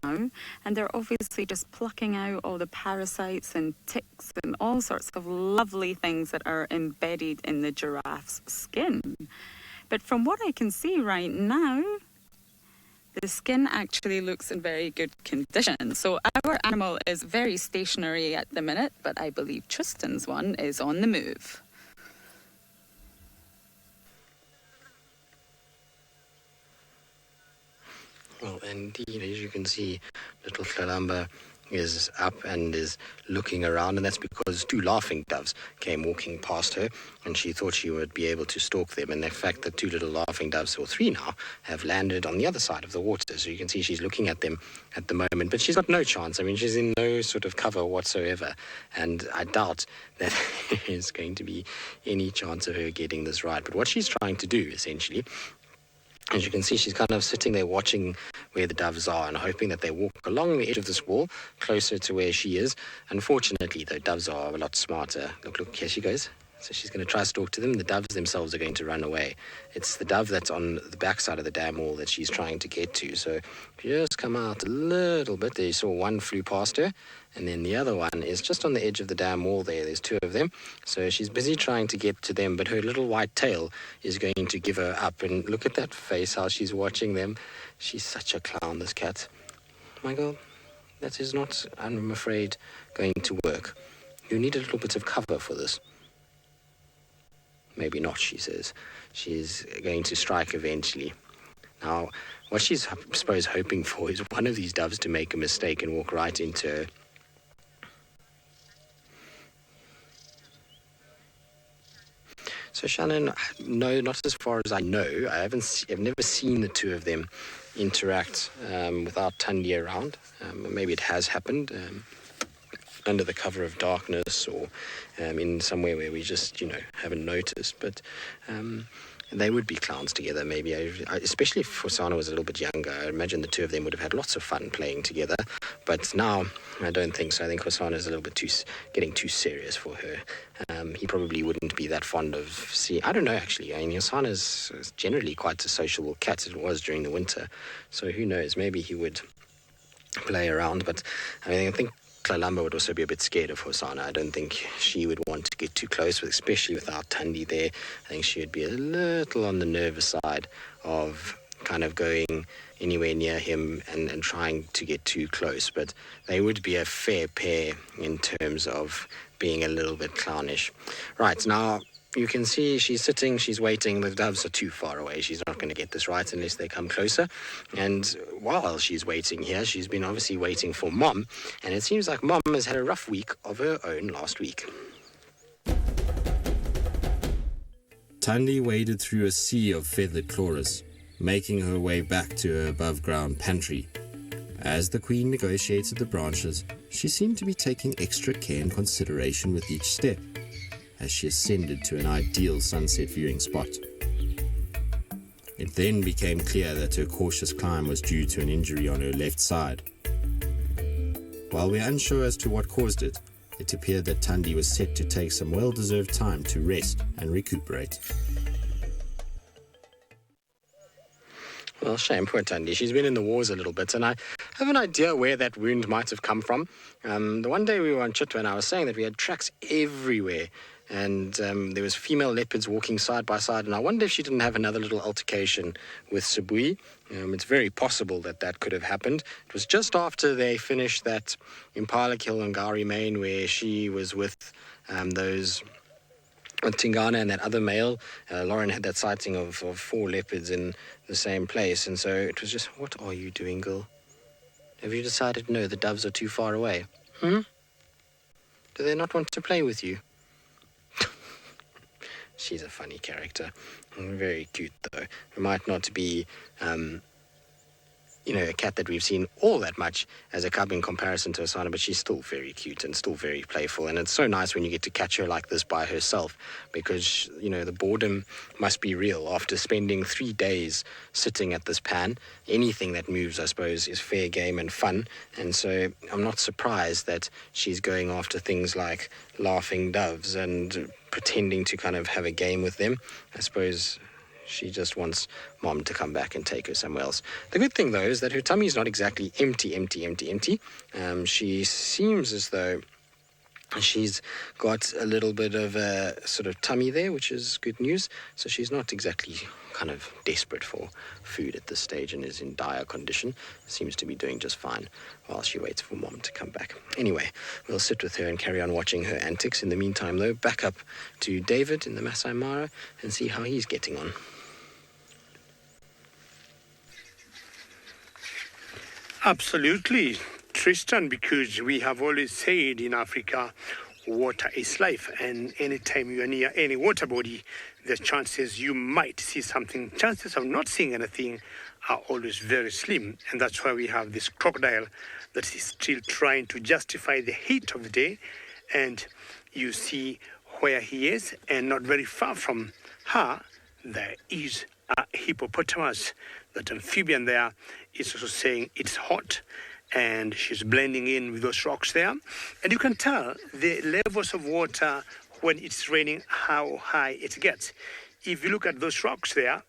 and they're obviously just plucking out all the parasites and ticks and all sorts of lovely things that are embedded in the giraffe's skin. But from what I can see right now, the skin actually looks in very good condition. So our animal is very stationary at the minute, but I believe Tristan's one is on the move. Well, indeed, as you can see, little Kalamba is up and is looking around, and that's because two laughing doves came walking past her, and she thought she would be able to stalk them. And the fact that two little laughing doves, or three now, have landed on the other side of the water. So you can see she's looking at them at the moment, but she's got no chance. I mean, she's in no sort of cover whatsoever, and I doubt that there is going to be any chance of her getting this right. But what she's trying to do, essentially, as you can see, she's kind of sitting there watching where the doves are and hoping that they walk along the edge of this wall closer to where she is. Unfortunately, though, doves are a lot smarter. Look, here she goes. So she's going to try to talk to them. The doves themselves are going to run away. It's the dove that's on the backside of the dam wall that she's trying to get to. So just come out a little bit. There you saw one flew past her, and then the other one is just on the edge of the dam wall there. There's two of them. So she's busy trying to get to them, but her little white tail is going to give her up. And look at that face, how she's watching them. She's such a clown, this cat. Michael, that is not, I'm afraid, going to work. You need a little bit of cover for this. Maybe not, she says. She's going to strike eventually. Now, what she's, I suppose, hoping for is one of these doves to make a mistake and walk right into her. So, Shannon, no, not as far as I know. I've never seen the two of them interact without Tundi around. Maybe it has happened under the cover of darkness, or in somewhere where we just, haven't noticed. But they would be clowns together, maybe. Especially if Hasana was a little bit younger. I imagine the two of them would have had lots of fun playing together. But now, I don't think so. I think Hasana is a little bit getting too serious for her. He probably wouldn't be that fond of I don't know, actually. I mean, Hasana is generally quite a sociable cat. It was during the winter. So who knows? Maybe he would play around. But I think Kalamba would also be a bit scared of Hasana. I don't think she would want to get too close, especially without Tundi there. I think she would be a little on the nervous side of kind of going anywhere near him and trying to get too close. But they would be a fair pair in terms of being a little bit clownish. Right, now you can see she's sitting, she's waiting. The doves are too far away. She's not going to get this right unless they come closer. And while she's waiting here, she's been obviously waiting for Mom. And it seems like Mom has had a rough week of her own last week. Thandi waded through a sea of feathered chloris, making her way back to her above-ground pantry. As the queen negotiated the branches, she seemed to be taking extra care and consideration with each step, as she ascended to an ideal sunset viewing spot. It then became clear that her cautious climb was due to an injury on her left side. While we are unsure as to what caused it, it appeared that Thandi was set to take some well-deserved time to rest and recuperate. Well, shame, poor Thandi. She's been in the wars a little bit, and I have an idea where that wound might have come from. The one day we were on Chitwa, and I was saying that we had tracks everywhere, and there was female leopards walking side by side, and I wonder if she didn't have another little altercation with Sibui. It's very possible that that could have happened. It was just after they finished that Impala kill on Ngari Main, where she was with those Tingana and that other male. Lauren had that sighting of 4 leopards in the same place, and so it was just, what are you doing, girl? Have you decided, no, the doves are too far away? Do they not want to play with you? She's a funny character. Very cute, though. It might not be, a cat that we've seen all that much as a cub in comparison to Asana, but she's still very cute and still very playful. And it's so nice when you get to catch her like this by herself, because, the boredom must be real. After spending 3 days sitting at this pan, anything that moves, I suppose, is fair game and fun. And so I'm not surprised that she's going after things like laughing doves and pretending to kind of have a game with them. I suppose she just wants Mom to come back and take her somewhere else. The good thing, though, is that her tummy is not exactly empty. She seems as though she's got a little bit of a sort of tummy there, which is good news. So she's not exactly kind of desperate for food at this stage and is in dire condition. Seems to be doing just fine while she waits for Mom to come back. Anyway, we'll sit with her and carry on watching her antics. In the meantime, though, back up to David in the Maasai Mara and see how he's getting on. Absolutely, Tristan, because we have always said in Africa, water is life, and anytime you are near any water body, the chances you might see something, chances of not seeing anything are always very slim, and that's why we have this crocodile that is still trying to justify the heat of the day, and you see where he is, and not very far from her, there is a hippopotamus. That amphibian there is also saying it's hot, and she's blending in with those rocks there. And you can tell the levels of water when it's raining, how high it gets. If you look at those rocks there,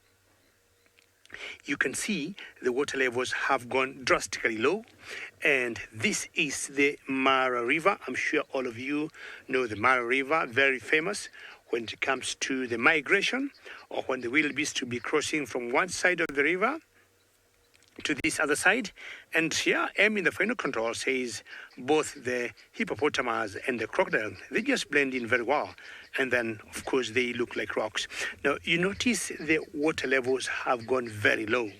you can see the water levels have gone drastically low. And this is the Mara River. I'm sure all of you know the Mara River, very famous when it comes to the migration, or when the wildebeest will be crossing from one side of the river to this other side. And here, M in the final control says both the hippopotamus and the crocodile, they just blend in very well. And then, of course, they look like rocks. Now, you notice the water levels have gone very low.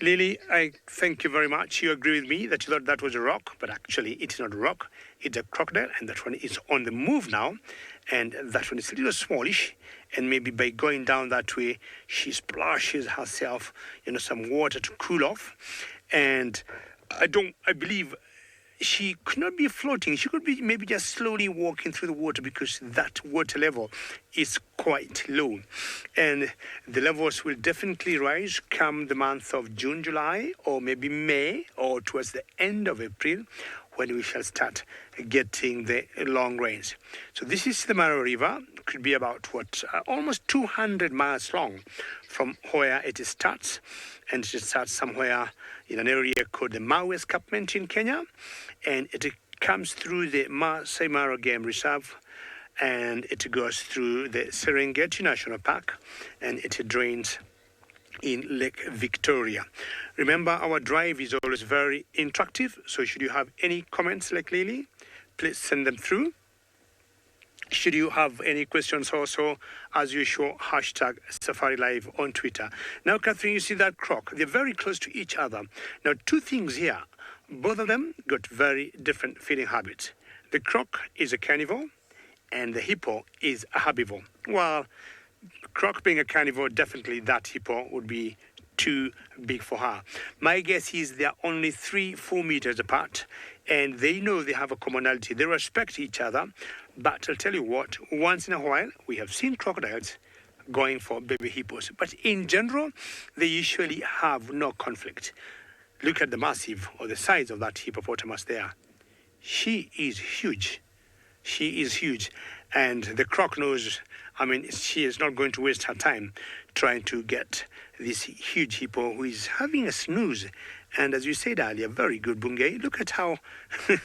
Lily, I thank you very much. You agree with me that you thought that was a rock, but actually it's not a rock. It's a crocodile, and that one is on the move now. And that one is a little smallish, and maybe by going down that way, she splashes herself, some water to cool off. And I believe she could not be floating. She could be maybe just slowly walking through the water, because that water level is quite low. And the levels will definitely rise come the month of June, July, or maybe May, or towards the end of April, when we shall start getting the long rains. So this is the Mara River. It could be about, almost 200 miles long from where it starts. And it starts somewhere in an area called the Maui Escarpment in Kenya. And it comes through the Maasai Mara Game Reserve and it goes through the Serengeti National Park, and it drains in Lake Victoria. Remember, our drive is always very interactive, so should you have any comments like Lily, please send them through. Should you have any questions also, as usual, hashtag Safari Live on Twitter. Now, Catherine, you see that croc? They're very close to each other. Now, two things here. Both of them got very different feeding habits. The croc is a carnivore, and the hippo is a herbivore. Well, croc being a carnivore, definitely that hippo would be too big for her. My guess is they are only 3-4 meters apart, and they know they have a commonality. They respect each other, but I'll tell you what, once in a while, we have seen crocodiles going for baby hippos. But in general, they usually have no conflict. Look at the massive or the size of that hippopotamus there. She is huge. She is huge. And the croc knows, she is not going to waste her time trying to get this huge hippo who is having a snooze. And as you said earlier, very good, Bungay. Look at how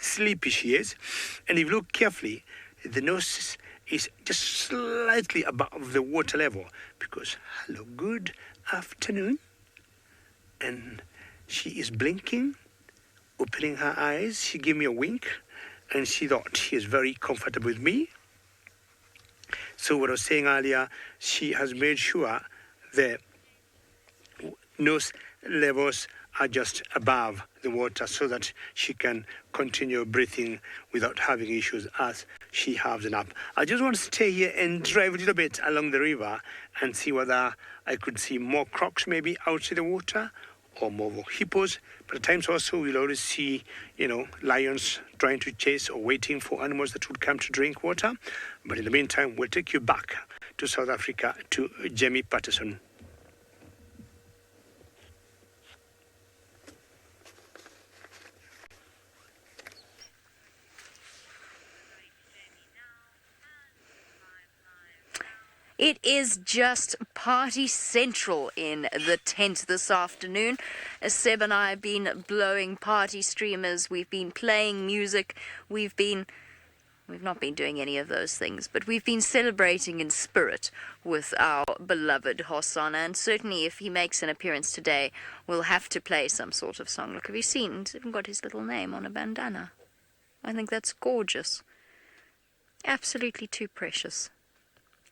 sleepy she is. And if you look carefully, the nose is just slightly above the water level because, hello, good afternoon. And she is blinking, opening her eyes. She gave me a wink, and she thought she is very comfortable with me. So what I was saying earlier, she has made sure the nose levels are just above the water so that she can continue breathing without having issues as she has a nap. I just want to stay here and drive a little bit along the river and see whether I could see more crocs maybe outside the water or more hippos. But at times also we'll always see, lions trying to chase or waiting for animals that would come to drink water. But in the meantime, we'll take you back to South Africa to Jamie Patterson. It is just party central in the tent this afternoon. Seb and I have been blowing party streamers. We've been playing music. We've not been doing any of those things, but we've been celebrating in spirit with our beloved Hasana. And certainly if he makes an appearance today, we'll have to play some sort of song. Look, have you seen? He's even got his little name on a bandana. I think that's gorgeous. Absolutely too precious.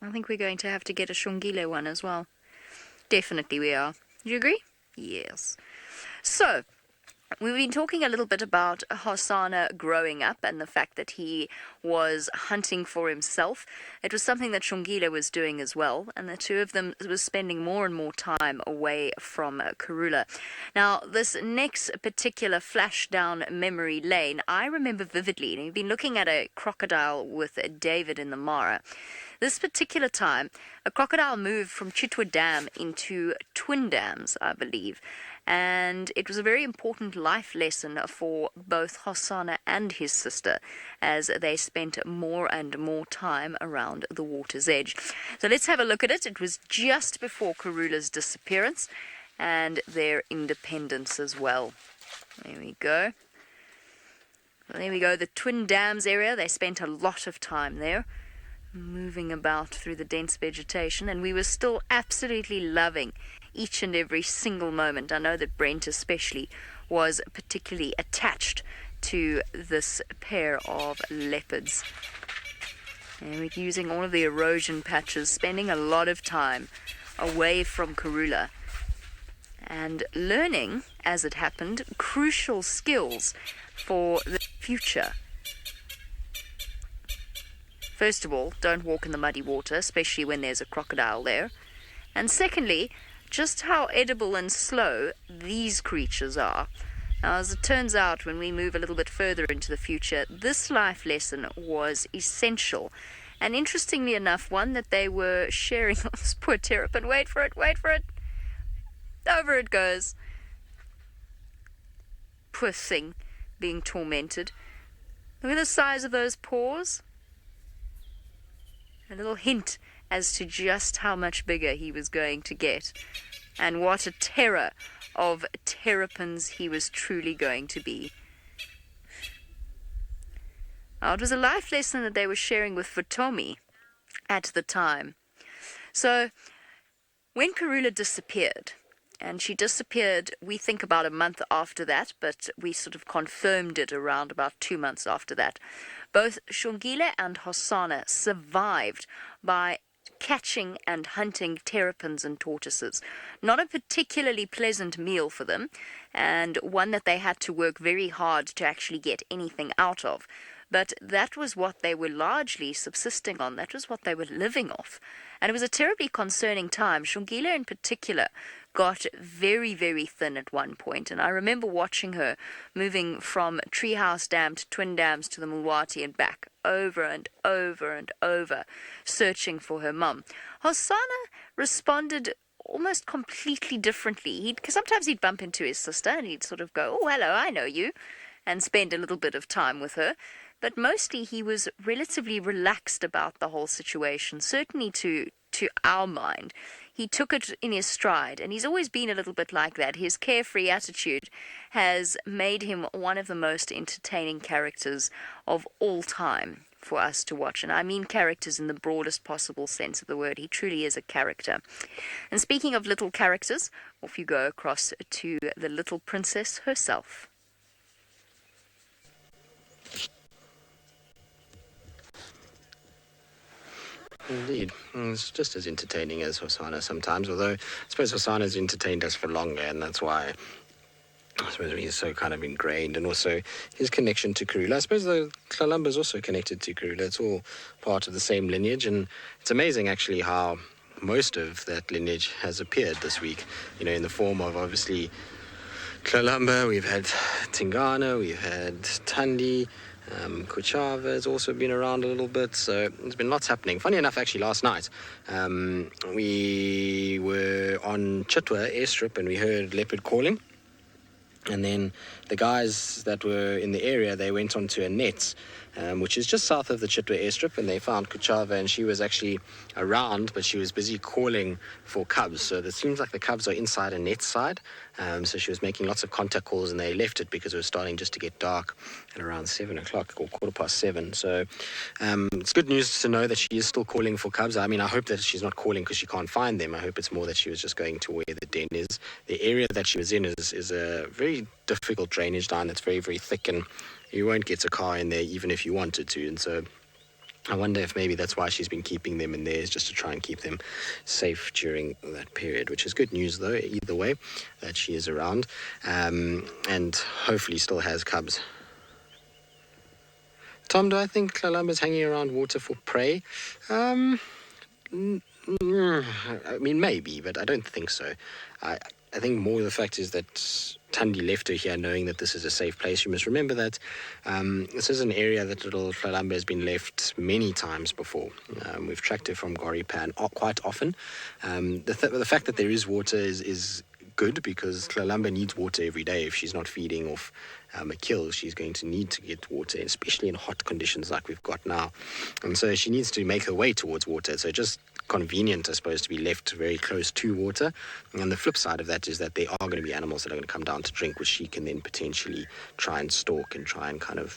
I think we're going to have to get a Shongile one as well. Definitely we are. Do you agree? Yes. So, we've been talking a little bit about Hasana growing up and the fact that he was hunting for himself. It was something that Shongile was doing as well, and the two of them were spending more and more time away from Karula. Now, this next particular flash down memory lane, I remember vividly, and we've been looking at a crocodile with David in the Mara. This particular time, a crocodile moved from Chitwa Dam into Twin Dams, I believe. And it was a very important life lesson for both Hasana and his sister as they spent more and more time around the water's edge. So let's have a look at it. It was just before Karula's disappearance and their independence as well. There we go. Well, there we go, the Twin Dams area. They spent a lot of time there, moving about through the dense vegetation, and we were still absolutely loving each and every single moment. I know that Brent especially was particularly attached to this pair of leopards. And we're using all of the erosion patches, spending a lot of time away from Karula and learning, as it happened, crucial skills for the future. First of all, don't walk in the muddy water, especially when there's a crocodile there. And secondly, just how edible and slow these creatures are. Now, as it turns out, when we move a little bit further into the future, this life lesson was essential. And interestingly enough, one that they were sharing. Oh, this poor terrapin. Wait for it. Over it goes. Poor thing, being tormented. Look at the size of those paws. A little hint as to just how much bigger he was going to get. And what a terror of terrapins he was truly going to be. Now, it was a life lesson that they were sharing with Vitomi at the time. So, when Karula disappeared, and she disappeared, we think about a month after that, but we sort of confirmed it around about 2 months after that. Both Shongile and Hasana survived by catching and hunting terrapins and tortoises. Not a particularly pleasant meal for them, and one that they had to work very hard to actually get anything out of. But that was what they were largely subsisting on. That was what they were living off. And it was a terribly concerning time. Shongile in particular got very, very thin at one point. And I remember watching her moving from Treehouse Dam to Twin Dams to the Mulwati and back, over and over and over, searching for her mum. Hasana responded almost completely differently. Sometimes he'd bump into his sister and he'd sort of go, "Oh, hello, I know you," and spend a little bit of time with her. But mostly he was relatively relaxed about the whole situation, certainly to our mind. He took it in his stride, and he's always been a little bit like that. His carefree attitude has made him one of the most entertaining characters of all time for us to watch. And I mean characters in the broadest possible sense of the word. He truly is a character. And speaking of little characters, off you go across to the little princess herself. Indeed. It's just as entertaining as Hasana sometimes, although I suppose Hasana's entertained us for longer, and that's why I suppose he's so kind of ingrained, and also his connection to Karula. I suppose the Tlalamba is also connected to Karula. It's all part of the same lineage, and it's amazing actually how most of that lineage has appeared this week, in the form of obviously Tlalamba, we've had Tingana, we've had Tandi, Kuchava has also been around a little bit, so there's been lots happening. Funny enough, actually, last night we were on Chitwa airstrip and we heard Leopard calling, and then the guys that were in the area, they went onto a net, which is just south of the Chitwa airstrip, and they found Kuchava, and she was actually around, but she was busy calling for cubs. So it seems like the cubs are inside a net side. So she was making lots of contact calls, and they left it because it was starting just to get dark at around 7 o'clock or 7:15. So it's good news to know that she is still calling for cubs. I mean, I hope that she's not calling because she can't find them. I hope it's more that she was just going to where the den is. The area that she was in is a very difficult drainage line that's very, very thick, and you won't get a car in there even if you wanted to. And so I wonder if maybe that's why she's been keeping them in there, is just to try and keep them safe during that period, which is good news, though, either way, that she is around, and hopefully still has cubs. Tom, do I think Tlalamba's hanging around water for prey? I mean, maybe, but I don't think so. I think more the fact is that Tandi left her here knowing that this is a safe place. You must remember that this is an area that little Tlalamba has been left many times before. We've tracked her from Goripan quite often. The fact that there is water is good, because Tlalamba needs water every day. If she's not feeding off a kill, she's going to need to get water, especially in hot conditions like we've got now. And so she needs to make her way towards water. So just convenient, I suppose, to be left very close to water. And the flip side of that is that there are going to be animals that are going to come down to drink, which she can then potentially try and stalk and try and kind of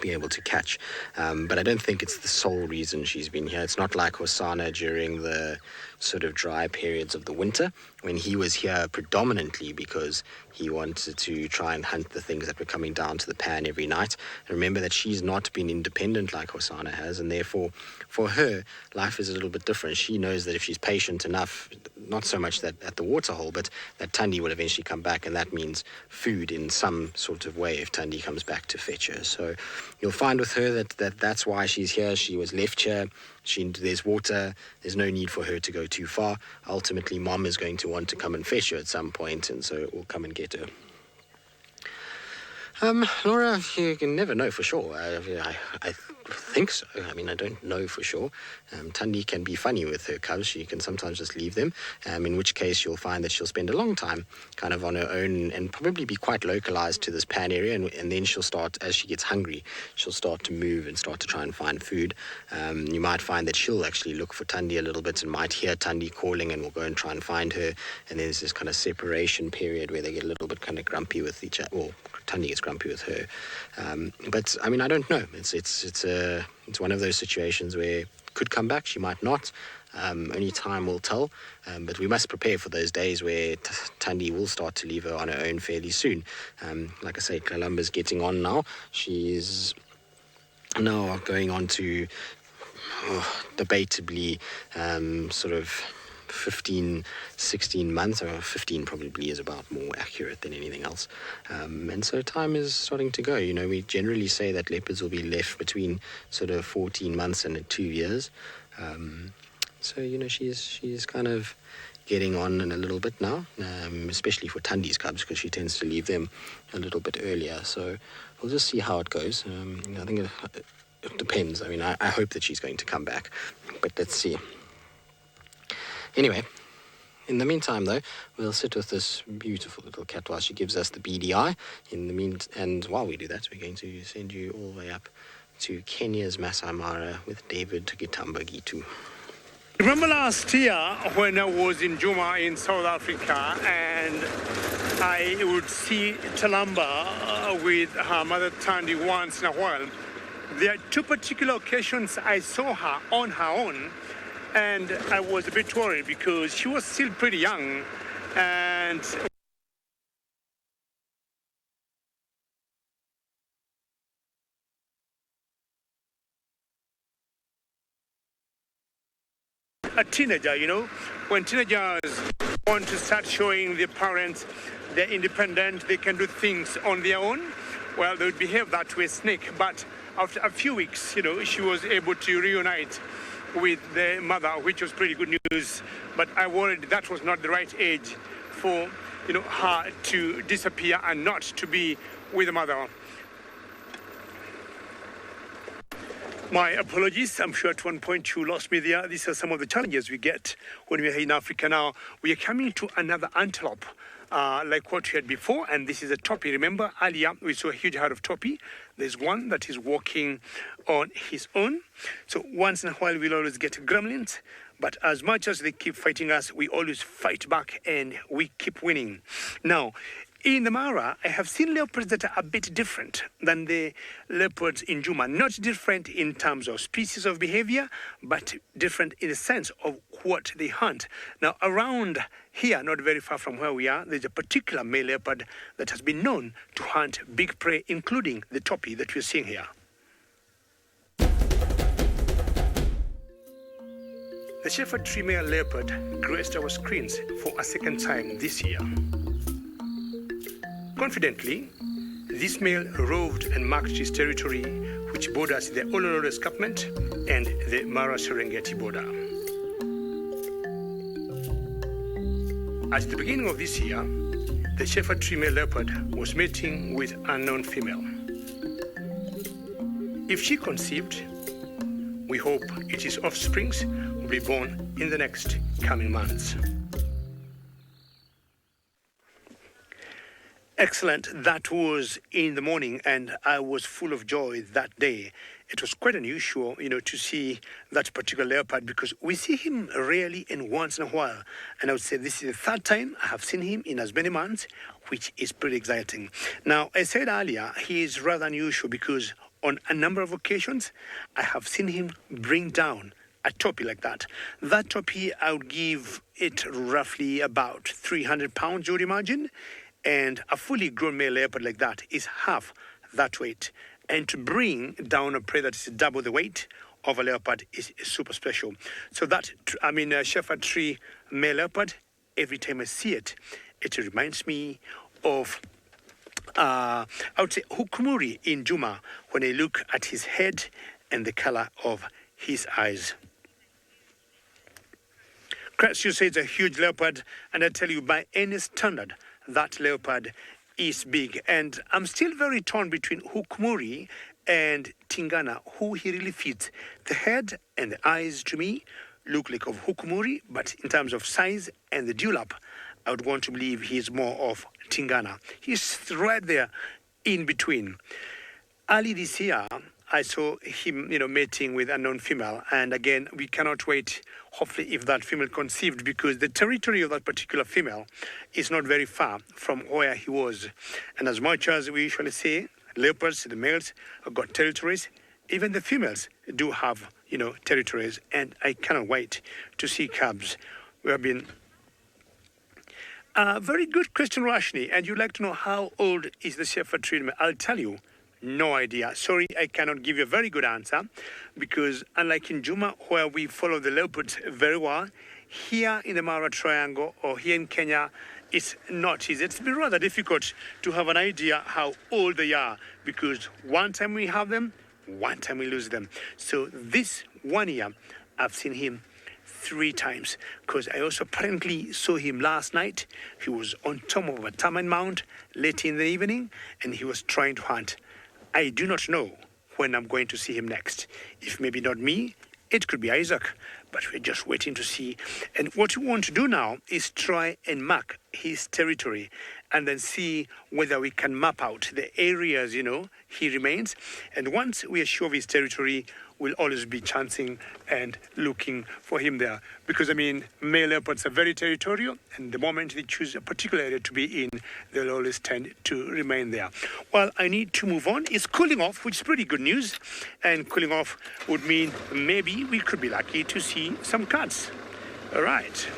be able to catch. But I don't think it's the sole reason she's been here. It's not like Hasana during the sort of dry periods of the winter, when he was here predominantly because he wanted to try and hunt the things that were coming down to the pan every night. And remember that she's not been independent like Hasana has, and therefore for her life is a little bit different. She knows that if she's patient enough, not so much that at the waterhole, but that Tandi will eventually come back, and that means food in some sort of way if Tandi comes back to fetch her. So you'll find with her that's why she's here. She was left here. There's water. There's no need for her to go too far. Ultimately, Mom is going to want to come and fetch her at some point, and so we'll come and get her. Laura, you can never know for sure. I think so. I mean, I don't know for sure. Tandi can be funny with her cubs. She can sometimes just leave them, in which case you'll find that she'll spend a long time kind of on her own and probably be quite localized to this pan area, and then she'll start, as she gets hungry, she'll start to move and start to try and find food. You might find that she'll actually look for Tandi a little bit and might hear Tandi calling and will go and try and find her, and there's this kind of separation period where they get a little bit kind of grumpy with each other. Well, Tandi gets grumpy with her. But I mean, I don't know. It's one of those situations where could come back, she might not. Only time will tell. But we must prepare for those days where Tandi will start to leave her on her own fairly soon. Like I say, Columba's getting on now. She's now going on to debatably sort of 15, 16 months, or 15 probably is about more accurate than anything else. And so time is starting to go. You know, we generally say that leopards will be left between sort of 14 months and 2 years. So, you know, she's kind of getting on in a little bit now, especially for Tandi's cubs, because she tends to leave them a little bit earlier. So we'll just see how it goes. I think it depends. I mean, I hope that she's going to come back, but let's see. Anyway, in the meantime, though, we'll sit with this beautiful little cat while she gives us the beady eye. And while we do that, we're going to send you all the way up to Kenya's Maasai Mara with David Gitamba Gitu. Remember last year when I was in Juma in South Africa and I would see Talamba with her mother Tandi once in a while. There are two particular occasions I saw her on her own, and I was a bit worried because she was still pretty young, and a teenager, you know, when teenagers want to start showing their parents they're independent, they can do things on their own, well, they would behave that way, snake. But after a few weeks, you know, she was able to reunite with the mother, which was pretty good news. But I worried that was not the right age for, you know, her to disappear and not to be with the mother. My apologies. I'm sure at one point you lost me there. These are some of the challenges we get when we're here in Africa. Now, we are coming to another antelope, like what we had before, and this is a topi. Remember, earlier we saw a huge herd of topi. There's one that is walking on his own. So once in a while, we'll always get gremlins. But as much as they keep fighting us, we always fight back and we keep winning. Now, in the Mara, I have seen leopards that are a bit different than the leopards in Juma. Not different in terms of species of behavior, but different in the sense of what they hunt. Now, around here, not very far from where we are, there's a particular male leopard that has been known to hunt big prey, including the topi that we're seeing here. The shepherd tree male leopard graced our screens for a second time this year. Confidently, this male roved and marked his territory, which borders the Olololo escarpment and the Mara-Serengeti border. At the beginning of this year, the shepherd tree male leopard was mating with unknown female. If she conceived, we hope its offsprings will be born in the next coming months. Excellent. That was in the morning, and I was full of joy that day. It was quite unusual, you know, to see that particular leopard because we see him rarely and once in a while. And I would say this is the third time I have seen him in as many months, which is pretty exciting. Now, I said earlier, he is rather unusual because on a number of occasions, I have seen him bring down a topi like that. That topi, I would give it roughly about 300 pounds, you would imagine. And a fully grown male leopard like that is half that weight. And to bring down a prey that is double the weight of a leopard is super special. So that, shepherd tree male leopard, every time I see it, it reminds me of, I would say, Hukumuri in Juma, when I look at his head and the color of his eyes. Cratchit says it's a huge leopard, and I tell you, by any standard, that leopard is big. And I'm still very torn between Hukumuri and Tingana, who he really fits. The head and the eyes, to me, look like of Hukumuri, but in terms of size and the dewlap, I would want to believe he's more of Tingana. He's right there in between. Early this year, I saw him, mating with unknown female. And again, we cannot wait, hopefully, if that female conceived, because the territory of that particular female is not very far from where he was. And as much as we usually say, leopards, the males, have got territories, even the females do have, territories. And I cannot wait to see cubs. We have been... very good question, Rashni. And you'd like to know how old is the shepherd treatment? I'll tell you. No idea. Sorry, I cannot give you a very good answer because unlike in Juma, where we follow the leopards very well, here in the Mara Triangle or here in Kenya, it's not easy. It's been rather difficult to have an idea how old they are because one time we have them, one time we lose them. So this 1 year, I've seen him 3 times because I also apparently saw him last night. He was on top of a termite mound late in the evening and he was trying to hunt. I do not know when I'm going to see him next. If maybe not me, it could be Isaac, but we're just waiting to see. And what we want to do now is try and mark his territory and then see whether we can map out the areas, he remains. And once we are sure of his territory, we'll always be chancing and looking for him there. Because, male leopards are very territorial, and the moment they choose a particular area to be in, they'll always tend to remain there. Well, I need to move on. It's cooling off, which is pretty good news. And cooling off would mean maybe we could be lucky to see some cats. All right.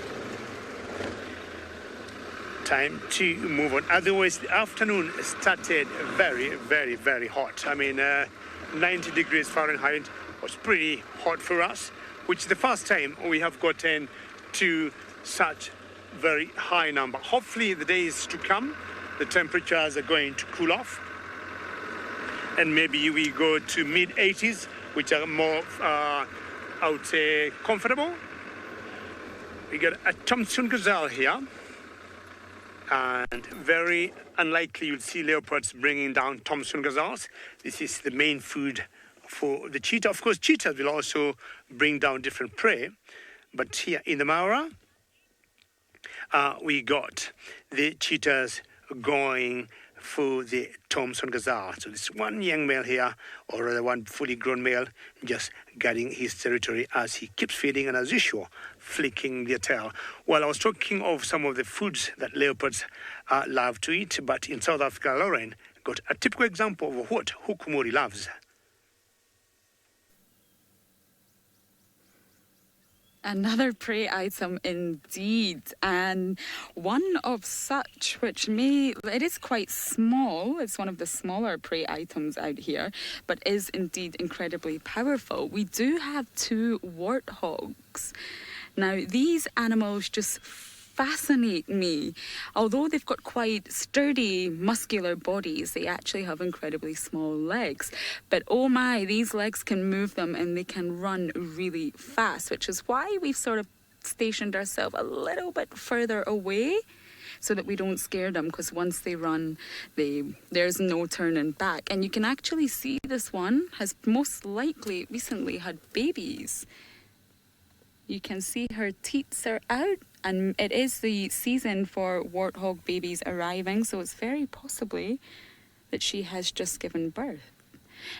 Time to move on. Otherwise, the afternoon started very, very, very hot. 90 degrees Fahrenheit was pretty hot for us, which is the first time we have gotten to such very high number. Hopefully, the days to come, the temperatures are going to cool off, and maybe we go to mid-80s, which are more, I would say, comfortable. We got a Thompson gazelle here. And very unlikely you'd see leopards bringing down Thompson gazelles. This is the main food for the cheetah. Of course, cheetahs will also bring down different prey. But here in the Mara, we got the cheetahs going for the Thompson gazelle. So this one young male here, or rather one fully grown male, just guarding his territory as he keeps feeding and as usual, flicking their tail. Well, I was talking of some of the foods that leopards love to eat, but in South Africa, Lauren got a typical example of what Hukumuri loves. Another prey item indeed, and one of such which it is quite small. It's one of the smaller prey items out here, but is indeed incredibly powerful. We do have 2 warthogs. Now, these animals just fascinate me. Although they've got quite sturdy, muscular bodies, they actually have incredibly small legs. But oh my, these legs can move them and they can run really fast, which is why we've sort of stationed ourselves a little bit further away so that we don't scare them, because once they run, there's no turning back. And you can actually see this one has most likely recently had babies. You can see her teats are out, and it is the season for warthog babies arriving, so it's very possibly that she has just given birth.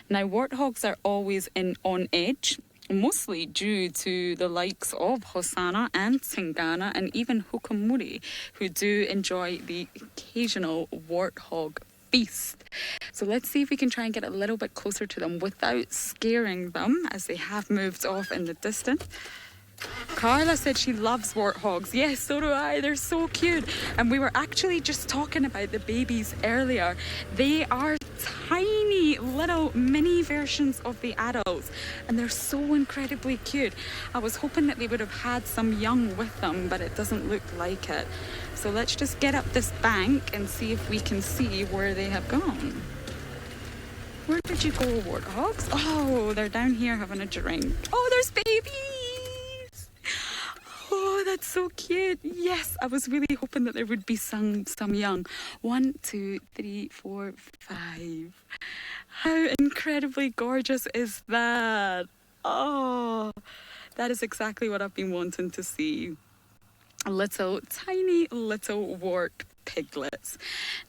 Now, warthogs are always on edge, mostly due to the likes of Hasana and Tingana and even Hukumuri, who do enjoy the occasional warthog feast. So let's see if we can try and get a little bit closer to them without scaring them, as they have moved off in the distance. Carla said she loves warthogs. Yes, so do I. They're so cute. And we were actually just talking about the babies earlier. They are tiny little mini versions of the adults, and they're so incredibly cute. I was hoping that they would have had some young with them, but it doesn't look like it. So let's just get up this bank and see if we can see where they have gone. Where did you go, warthogs? Oh, they're down here having a drink. Oh, there's babies! Oh, that's so cute. Yes, I was really hoping that there would be some young. 1, 2, 3, 4, 5. How incredibly gorgeous is that? Oh, that is exactly what I've been wanting to see. Little, tiny little wart piglets.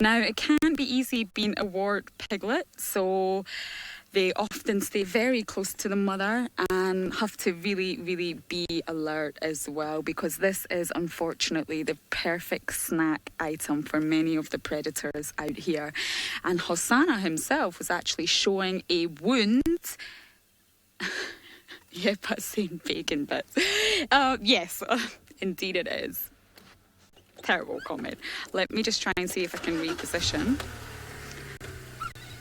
Now, it can't be easy being a wart piglet, so they often stay very close to the mother and have to really, really be alert as well, because this is unfortunately the perfect snack item for many of the predators out here. And Hasana himself was actually showing a wound. Yeah, but saying bacon bits. Yes, indeed it is. Terrible comment. Let me just try and see if I can reposition.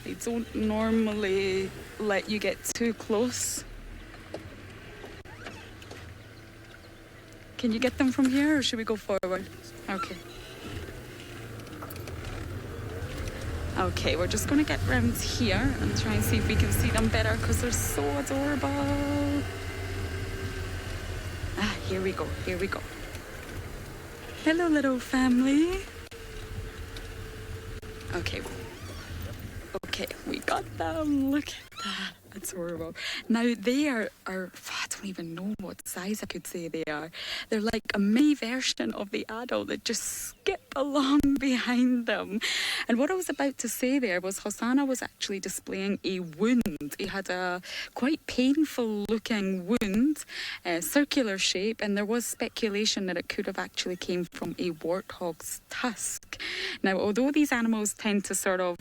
They don't normally let you get too close. Can you get them from here, or should we go forward? Okay. Okay, we're just going to get round here and try and see if we can see them better, because they're so adorable. Ah, here we go, here we go. Hello, little family. Okay. Okay, we got them. Look at that. That's horrible. Now, they are, I don't even know what size I could say they are. They're like a mini version of the adult that just skip along behind them. And what I was about to say there was Hasana was actually displaying a wound. He had a quite painful looking wound, circular shape, and there was speculation that it could have actually came from a warthog's tusk. Now, although these animals tend to sort of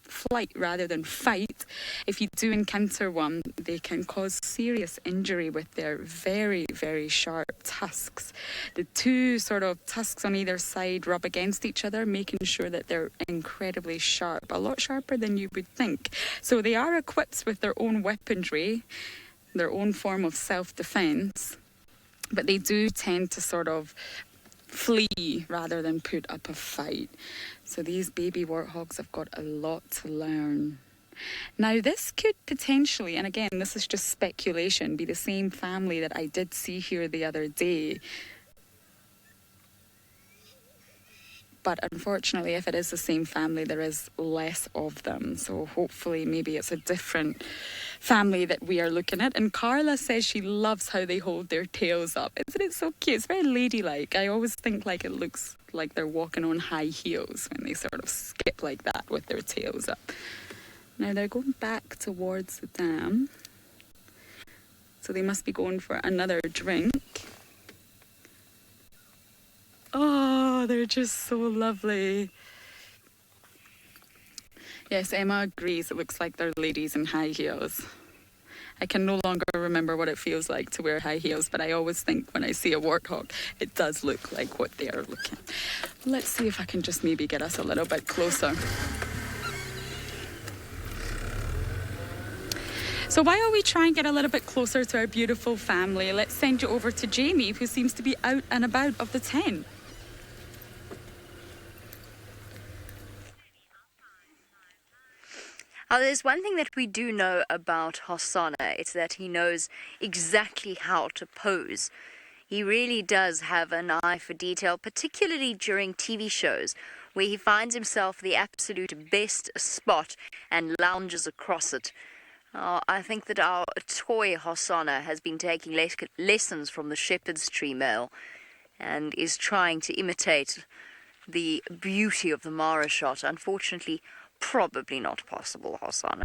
flight rather than fight, if you do encounter one, they can cause serious injury with their very, very sharp tusks. The two sort of tusks on either side rub against each other, making sure that they're incredibly sharp, a lot sharper than you would think. So they are equipped with their own weaponry, their own form of self-defense, but they do tend to sort of flee rather than put up a fight. So these baby warthogs have got a lot to learn. Now, this could potentially, and again, this is just speculation, be the same family that I did see here the other day. But unfortunately, if it is the same family, there is less of them. So hopefully, maybe it's a different family that we are looking at. And Carla says she loves how they hold their tails up. Isn't it so cute? It's very ladylike. I always think like it looks like they're walking on high heels when they sort of skip like that with their tails up. Now they're going back towards the dam. So they must be going for another drink. Oh, they're just so lovely. Yes, Emma agrees. It looks like they're ladies in high heels. I can no longer remember what it feels like to wear high heels, but I always think when I see a warthog, it does look like what they are looking. Let's see if I can just maybe get us a little bit closer. So while we try and get a little bit closer to our beautiful family, let's send you over to Jamie, who seems to be out and about of the tent. There's one thing that we do know about Hasana. It's that he knows exactly how to pose. He really does have an eye for detail, particularly during TV shows, where he finds himself the absolute best spot and lounges across it. I think that our toy Hasana has been taking lessons from the shepherd's tree male and is trying to imitate the beauty of the Mara shot. Unfortunately, probably not possible, Hasana.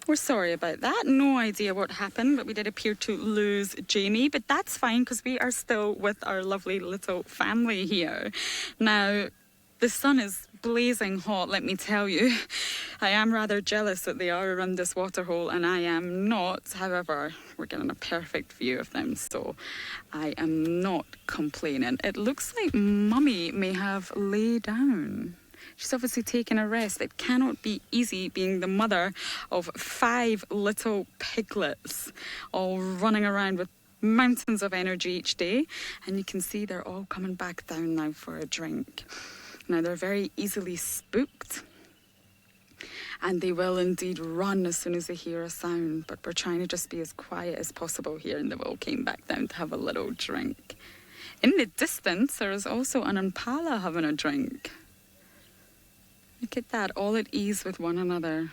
We're sorry about that. No idea what happened, but we did appear to lose Jamie. But that's fine, because we are still with our lovely little family here. Now, the sun is blazing hot, let me tell you. I am rather jealous that they are around this waterhole, and I am not. However, we're getting a perfect view of them, so I am not complaining. It looks like Mummy may have laid down. She's obviously taking a rest. It cannot be easy being the mother of 5 little piglets all running around with mountains of energy each day, and you can see they're all coming back down now for a drink. Now, they're very easily spooked, and they will indeed run as soon as they hear a sound, but we're trying to just be as quiet as possible here, and they all came back down to have a little drink. In the distance, there is also an impala having a drink. Look at that, all at ease with one another.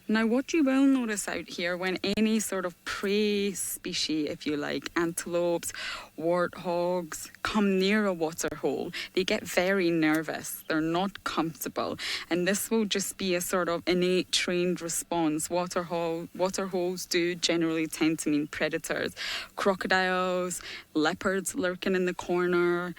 Now, what you will notice out here when any sort of prey species, if you like, antelopes, warthogs, come near a waterhole, they get very nervous. They're not comfortable. And this will just be a sort of innate trained response. Waterholes do generally tend to mean predators. Crocodiles, leopards lurking in the corner,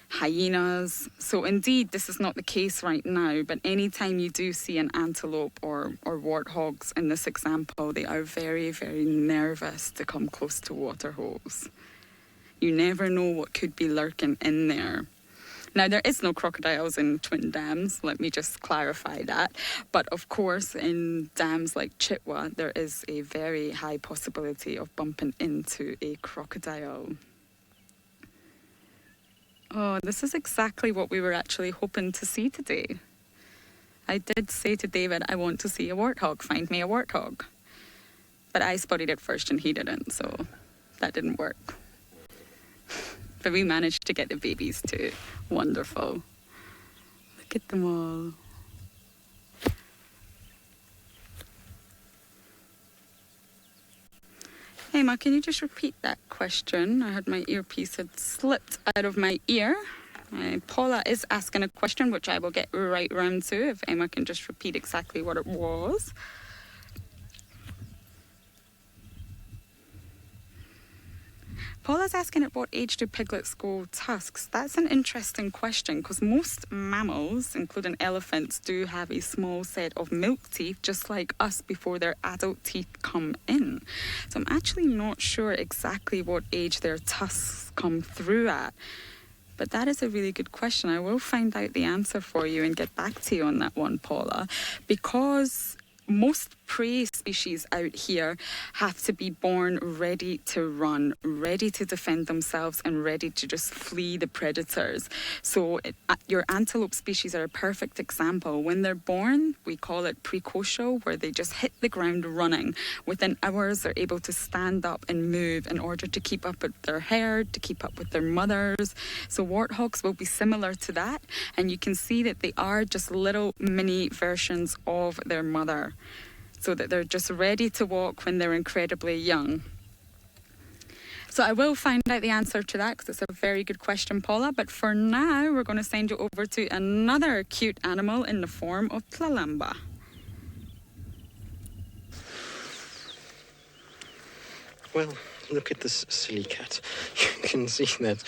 hyenas. So indeed, this is not the case right now, but anytime you do see an antelope or warthogs in this example, they are very, very nervous to come close to waterholes. You never know what could be lurking in there. Now, there is no crocodiles in Twin Dams, let me just clarify that. But of course, in dams like Chitwa, there is a very high possibility of bumping into a crocodile. Oh, this is exactly what we were actually hoping to see today. I did say to David, I want to see a warthog, find me a warthog. But I spotted it first and he didn't, so that didn't work. But we managed to get the babies too. Wonderful. Look at them all. Emma, can you just repeat that question? I had my earpiece had slipped out of my ear. Paula is asking a question, which I will get right round to, if Emma can just repeat exactly what it was. Paula's asking at what age do piglets grow tusks? That's an interesting question because most mammals, including elephants, do have a small set of milk teeth, just like us, before their adult teeth come in. So I'm actually not sure exactly what age their tusks come through at. But that is a really good question. I will find out the answer for you and get back to you on that one, Paula, because most prey species out here have to be born ready to run, ready to defend themselves and ready to just flee the predators. So your antelope species are a perfect example. When they're born, we call it precocial, where they just hit the ground running. Within hours, they're able to stand up and move in order to keep up with their herd, to keep up with their mothers. So warthogs will be similar to that, and you can see that they are just little mini versions of their mother, so that they're just ready to walk when they're incredibly young. So I will find out the answer to that because it's a very good question, Paula. But for now, we're going to send you over to another cute animal in the form of Tlalamba. Well, look at this silly cat. You can see that.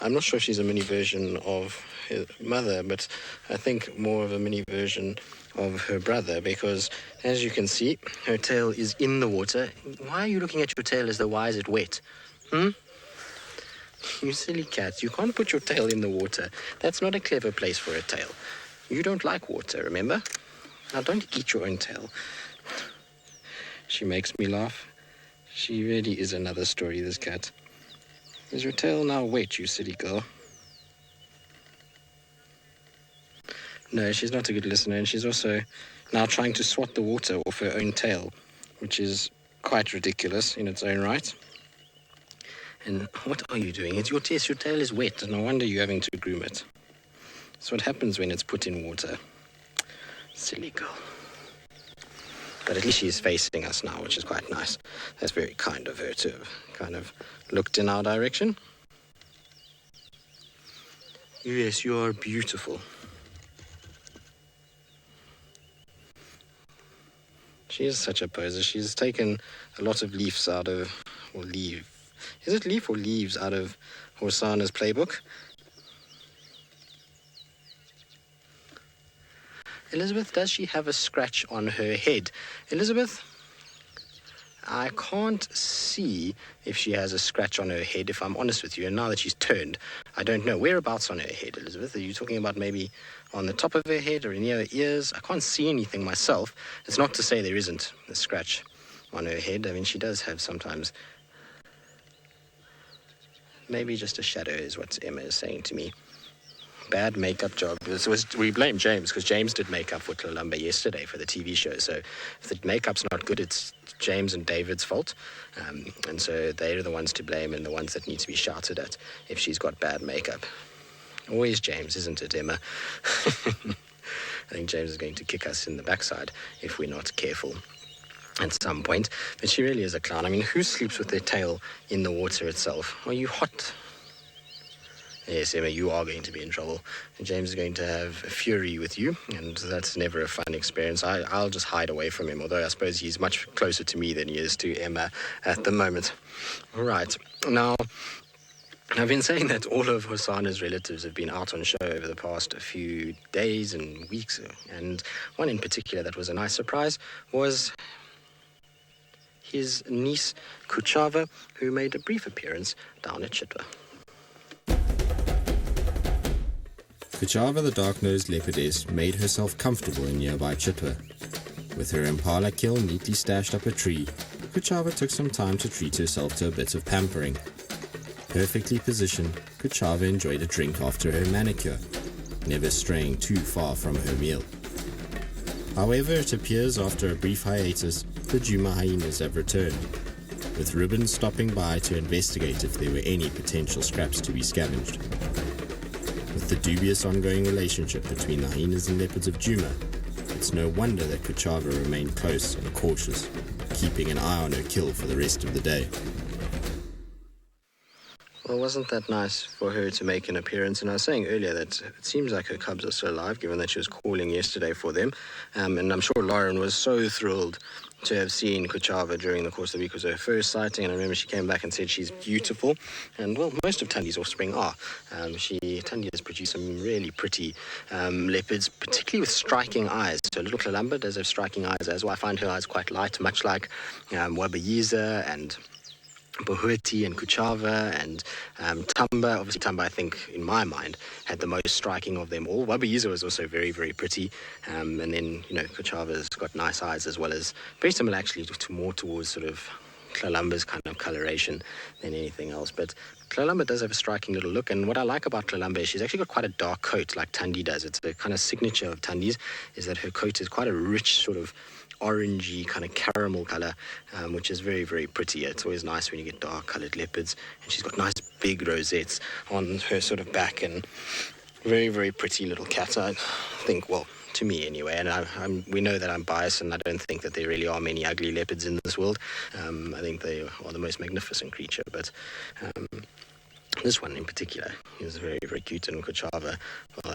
I'm not sure if she's a mini version of her mother, but I think more of a mini version of her brother, because as you can see, her tail is in the water. Why are you looking at your tail as though why is it wet? You silly cat, you can't put your tail in the water. That's not a clever place for a tail. You don't like water, remember? Now don't eat your own tail. She makes me laugh. She really is another story, this cat. Is your tail now wet, you silly girl? No, she's not a good listener, and she's also now trying to swat the water off her own tail, which is quite ridiculous in its own right. And what are you doing? Your tail is wet, and no wonder you're having to groom it. That's what happens when it's put in water. Silly girl. But at least she's facing us now, which is quite nice. That's very kind of her to have kind of looked in our direction. Yes, you are beautiful. She is such a poser. She's taken a lot of leaves out of, or leaf. Is it leaf or leaves out of Hasana's playbook? Elizabeth, does she have a scratch on her head? Elizabeth, I can't see if she has a scratch on her head, if I'm honest with you. And now that she's turned, I don't know. Whereabouts on her head, Elizabeth? Are you talking about maybe on the top of her head or near her ears? I can't see anything myself. It's not to say there isn't a scratch on her head. I mean, she does have sometimes maybe just a shadow is what Emma is saying to me. Bad makeup job. We blame James because James did makeup for Columba yesterday for the TV show. So if the makeup's not good, it's James and David's fault. And so they're the ones to blame and the ones that need to be shouted at if she's got bad makeup. Always James, isn't it, Emma? I think James is going to kick us in the backside if we're not careful at some point. But she really is a clown. I mean, who sleeps with their tail in the water itself? Are you hot? Yes, Emma, you are going to be in trouble. And James is going to have a fury with you, and that's never a fun experience. I'll just hide away from him, although I suppose he's much closer to me than he is to Emma at the moment. All right. Now, I've been saying that all of Hasana's relatives have been out on show over the past few days and weeks, and one in particular that was a nice surprise was his niece, Kuchava, who made a brief appearance down at Chitwa. Kuchava, the dark-nosed leopardess, made herself comfortable in nearby Chitwa. With her impala kill neatly stashed up a tree, Kuchava took some time to treat herself to a bit of pampering. Perfectly positioned, Kuchava enjoyed a drink after her manicure, never straying too far from her meal. However, it appears after a brief hiatus, the Djuma hyenas have returned, with ribbons stopping by to investigate if there were any potential scraps to be scavenged. With the dubious ongoing relationship between the hyenas and leopards of Djuma, it's no wonder that Kuchava remained close and cautious, keeping an eye on her kill for the rest of the day. Well, wasn't that nice for her to make an appearance? And I was saying earlier that it seems like her cubs are still alive, given that she was calling yesterday for them. And I'm sure Lauren was so thrilled to have seen Kuchava during the course of the week. It was her first sighting, and I remember she came back and said she's beautiful. And, well, most of Tandy's offspring are. Tandy has produced some really pretty leopards, particularly with striking eyes. So little Columba does have striking eyes as well. I find her eyes quite light, much like Wabayiza and Bohuti and Kuchava and Tamba. Obviously, Tamba, I think, in my mind, had the most striking of them all. Wabayiza was also very, very pretty. And then, Kuchava's got nice eyes as well as, very similar actually to more towards sort of Columba's kind of coloration than anything else. But Columba does have a striking little look, and what I like about Columba is she's actually got quite a dark coat like Tandy does. It's a kind of signature of Tandy's, is that her coat is quite a rich sort of orangey kind of caramel color, which is very, very pretty. It's always nice when you get dark colored leopards, and she's got nice big rosettes on her sort of back, and very, very pretty little cat. I think, well, to me anyway, and we know that I'm biased, and I don't think that there really are many ugly leopards in this world. I think they are the most magnificent creature, but this one in particular is very, very cute, and Kuchava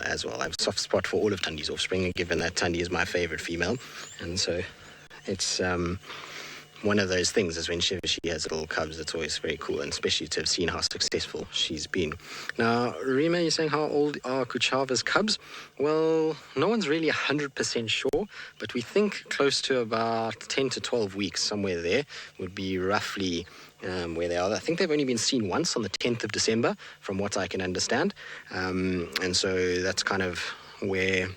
as well. I have a soft spot for all of Tandy's offspring, given that Tandy is my favorite female, and so it's one of those things is when she has little cubs, it's always very cool, and especially to have seen how successful she's been. Now, Rima, you're saying how old are Kuchava's cubs? Well, no one's really 100% sure, but we think close to about 10 to 12 weeks, somewhere there, would be roughly where they are. I think they've only been seen once on the 10th of December, from what I can understand. And so that's kind of where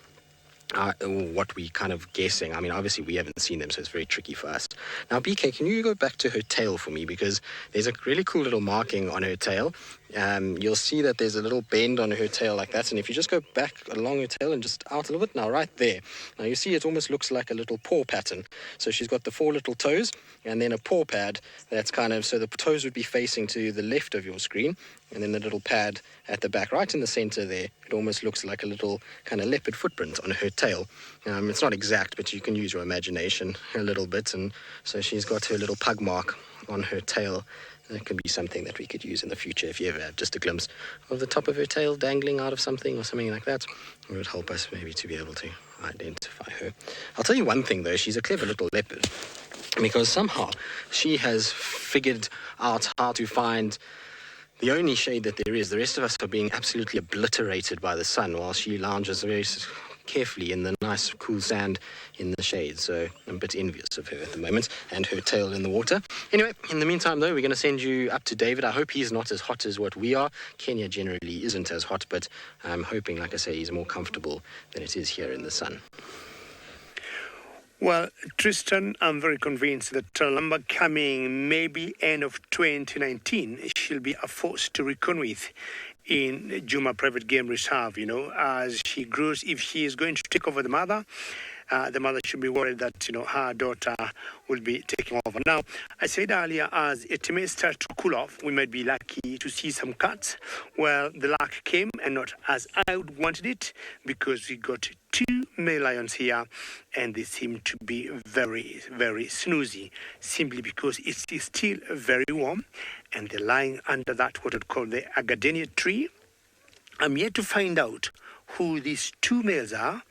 what we kind of guessing. I mean, obviously we haven't seen them, so it's very tricky for us. Now, BK, can you go back to her tail for me? Because there's a really cool little marking on her tail. You'll see that there's a little bend on her tail like that, and if you just go back along her tail and just out a little bit, now right there, now you see it almost looks like a little paw pattern. So she's got the 4 little toes and then a paw pad that's kind of, so the toes would be facing to the left of your screen, and then the little pad at the back, right in the center there, it almost looks like a little kind of leopard footprint on her tail. It's not exact, but you can use your imagination a little bit, and so she's got her little pug mark on her tail. That could be something that we could use in the future if you ever have just a glimpse of the top of her tail dangling out of something or something like that. It would help us maybe to be able to identify her. I'll tell you one thing, though. She's a clever little leopard, because somehow she has figured out how to find the only shade that there is. The rest of us are being absolutely obliterated by the sun while she lounges very carefully in the nice cool sand in the shade. So I'm a bit envious of her at the moment, and her tail in the water. Anyway, in the meantime though, we're going to send you up to David. I hope he's not as hot as what we are. Kenya generally isn't as hot, but I'm hoping, like I say, he's more comfortable than it is here in the sun. Well, Tristan, I'm very convinced that lumber coming maybe end of 2019, she'll be a force to reckon with in Juma Private Game Reserve, as she grows. If she is going to take over the mother should be worried that, her daughter will be taking over. Now, I said earlier, as it may start to cool off, we might be lucky to see some cats. Well, the luck came, and not as I would wanted it, because we got 2 male lions here, and they seem to be very, very snoozy, simply because it is still very warm, and they're lying under that, what I'd call the Agadenia tree. I'm yet to find out who these 2 males are,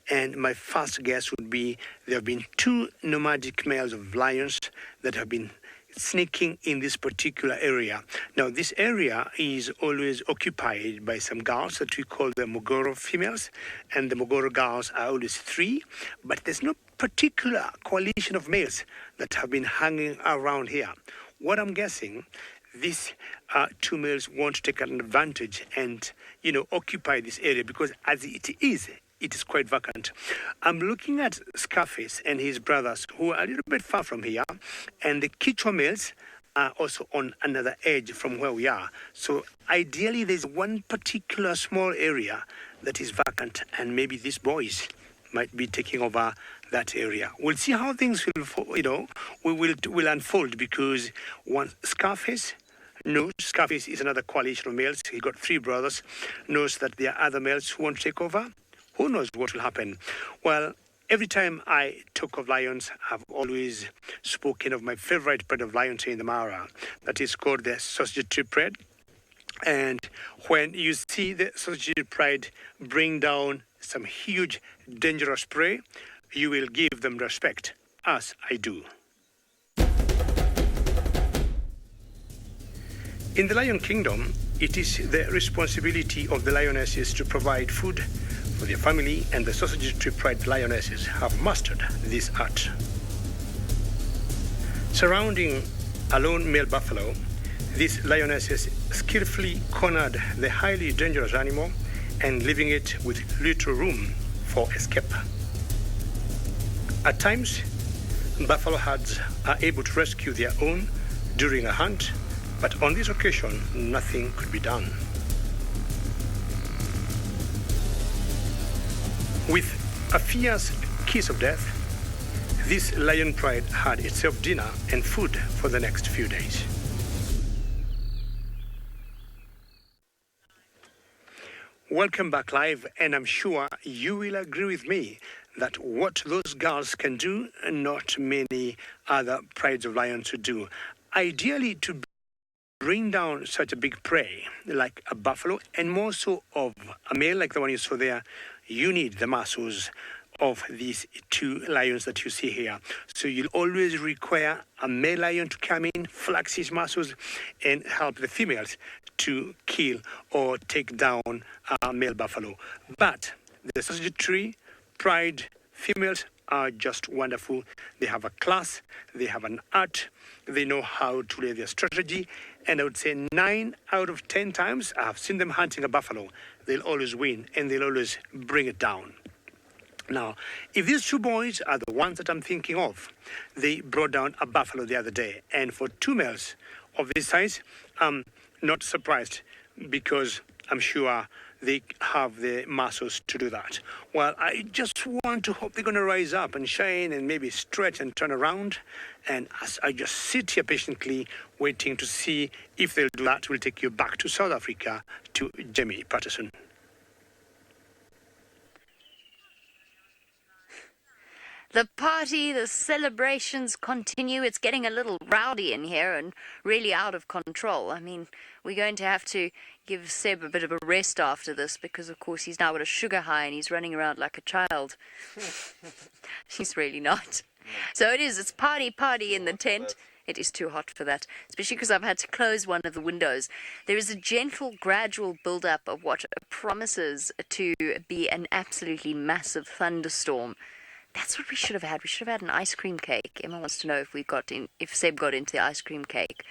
and my first guess would be there have been 2 nomadic males of lions that have been sneaking in this particular area. Now, this area is always occupied by some girls that we call the Mogoro females, and the Mogoro girls are always 3, but there's no particular coalition of males that have been hanging around here. What I'm guessing, these 2 males want to take an advantage and, occupy this area, because as it is quite vacant. I'm looking at Scarface and his brothers, who are a little bit far from here, and the Kichwa males are also on another edge from where we are. So ideally, there's one particular small area that is vacant, and maybe these boys might be taking over that area. We'll see how things will unfold, because once Scarface is another coalition of males. He got 3 brothers, knows that there are other males who want to take over. Who knows what will happen? Well, every time I talk of lions, I've always spoken of my favorite breed of lions in the Mara, that is called the sausage tree pride. And when you see the sausage tree pride bring down some huge, dangerous prey, you will give them respect, as I do. In the Lion Kingdom, it is the responsibility of the lionesses to provide food for their family, and the sausage tree pride lionesses have mastered this art. Surrounding a lone male buffalo, these lionesses skillfully cornered the highly dangerous animal and leaving it with little room for escape. At times, buffalo herds are able to rescue their own during a hunt, but on this occasion, nothing could be done. With a fierce kiss of death, this lion pride had itself dinner and food for the next few days. Welcome back live, and I'm sure you will agree with me that what those girls can do, not many other prides of lions would do. Ideally, to bring down such a big prey like a buffalo, and more so of a male like the one you saw there, you need the muscles of these 2 lions that you see here. So you'll always require a male lion to come in, flex his muscles, and help the females to kill or take down a male buffalo. But the sausage tree pride females are just wonderful. They have a class, they have an art, they know how to lay their strategy, and I would say 9 out of 10 times I have seen them hunting a buffalo. They'll always win, and they'll always bring it down. Now, if these 2 boys are the ones that I'm thinking of, they brought down a buffalo the other day, and for 2 males of this size, I'm not surprised, because I'm sure they have the muscles to do that. Well, I just want to hope they're going to rise up and shine and maybe stretch and turn around. And as I just sit here patiently waiting to see if they'll do that, we'll take you back to South Africa to Jamie Patterson. The party, the celebrations continue. It's getting a little rowdy in here and really out of control. I mean, we're going to have to give Seb a bit of a rest after this, because, of course, he's now got a sugar high and he's running around like a child. He's really not. So it's party in the tent. It is too hot for that, especially because I've had to close one of the windows. There is a gentle, gradual build-up of what promises to be an absolutely massive thunderstorm. That's what we should have had. We should have had an ice cream cake. Emma wants to know if Seb got into the ice cream cake.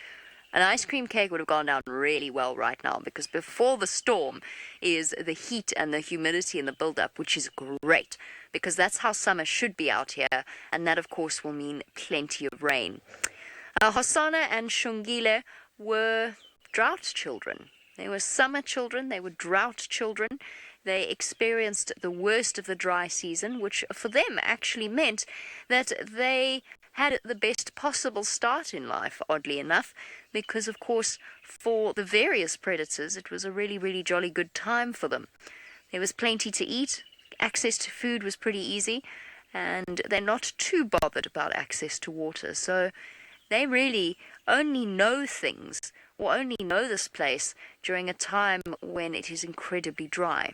An ice cream cake would have gone down really well right now, because before the storm is the heat and the humidity and the build-up, which is great, because that's how summer should be out here, and that, of course, will mean plenty of rain. Hasana and Shungile were drought children. They were summer children, they were drought children. They experienced the worst of the dry season, which for them actually meant that they had the best possible start in life, oddly enough, because, of course, for the various predators, it was a really, really jolly good time for them. There was plenty to eat, access to food was pretty easy, and they're not too bothered about access to water, so they really only know things, or only know this place during a time when it is incredibly dry.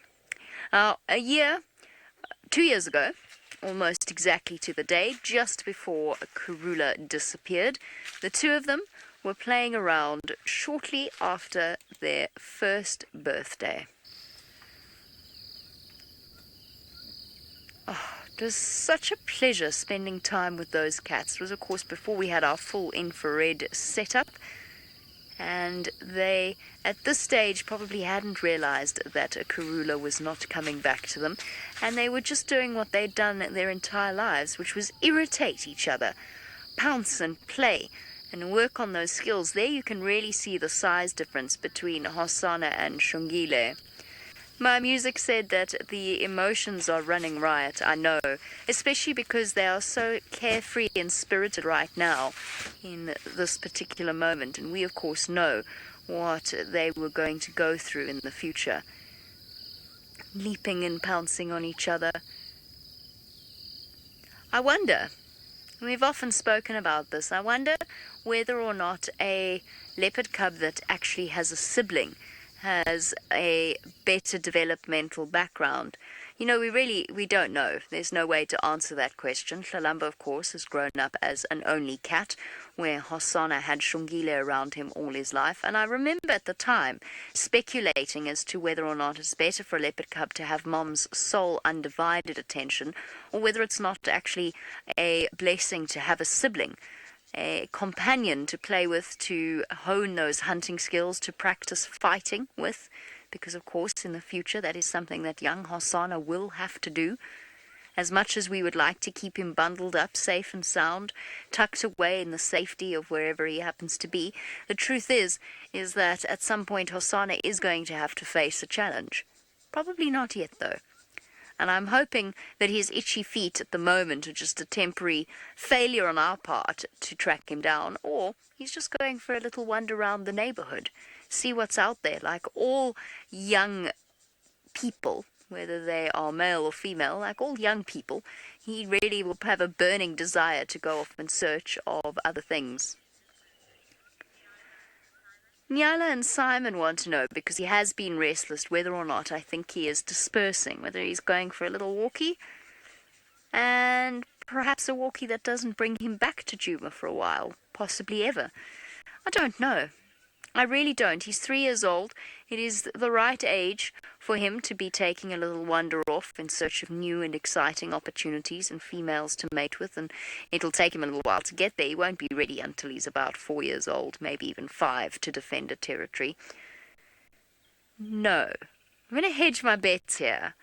2 years ago, almost exactly to the day, just before Karula disappeared, the two of them were playing around shortly after their first birthday. Oh, it was such a pleasure spending time with those cats. It was, of course, before we had our full infrared setup, and they, at this stage, probably hadn't realized that Karula was not coming back to them, and they were just doing what they'd done their entire lives, which was irritate each other, pounce and play, and work on those skills. There you can really see the size difference between Hasana and Shungile. My music said that the emotions are running riot, I know, especially because they are so carefree and spirited right now in this particular moment, and we of course know what they were going to go through in the future. Leaping and pouncing on each other. I wonder, we've often spoken about this, I wonder whether or not a leopard cub that actually has a sibling has a better developmental background. You know, we don't know. There's no way to answer that question. Hlalamba, of course, has grown up as an only cat, where Hasana had Shungile around him all his life. And I remember at the time speculating as to whether or not it's better for a leopard cub to have mom's sole undivided attention, or whether it's not actually a blessing to have a sibling, a companion to play with, to hone those hunting skills, to practice fighting with, because of course in the future that is something that young Hasana will have to do. As much as we would like to keep him bundled up, safe and sound, tucked away in the safety of wherever he happens to be, the truth is that at some point Hasana is going to have to face a challenge. Probably not yet though. And I'm hoping that his itchy feet at the moment are just a temporary failure on our part to track him down, or he's just going for a little wander around the neighborhood, see what's out there. Like all young people, whether they are male or female, like all young people, he really will have a burning desire to go off in search of other things. Nyala and Simon want to know, because he has been restless, whether or not I think he is dispersing, whether he's going for a little walkie, and perhaps a walkie that doesn't bring him back to Djuma for a while, possibly ever. I don't know. I really don't. He's 3 years old. It is the right age for him to be taking a little wander off in search of new and exciting opportunities and females to mate with, and it'll take him a little while to get there. He won't be ready until he's about 4 years old, maybe even 5, to defend a territory. No. I'm going to hedge my bets here.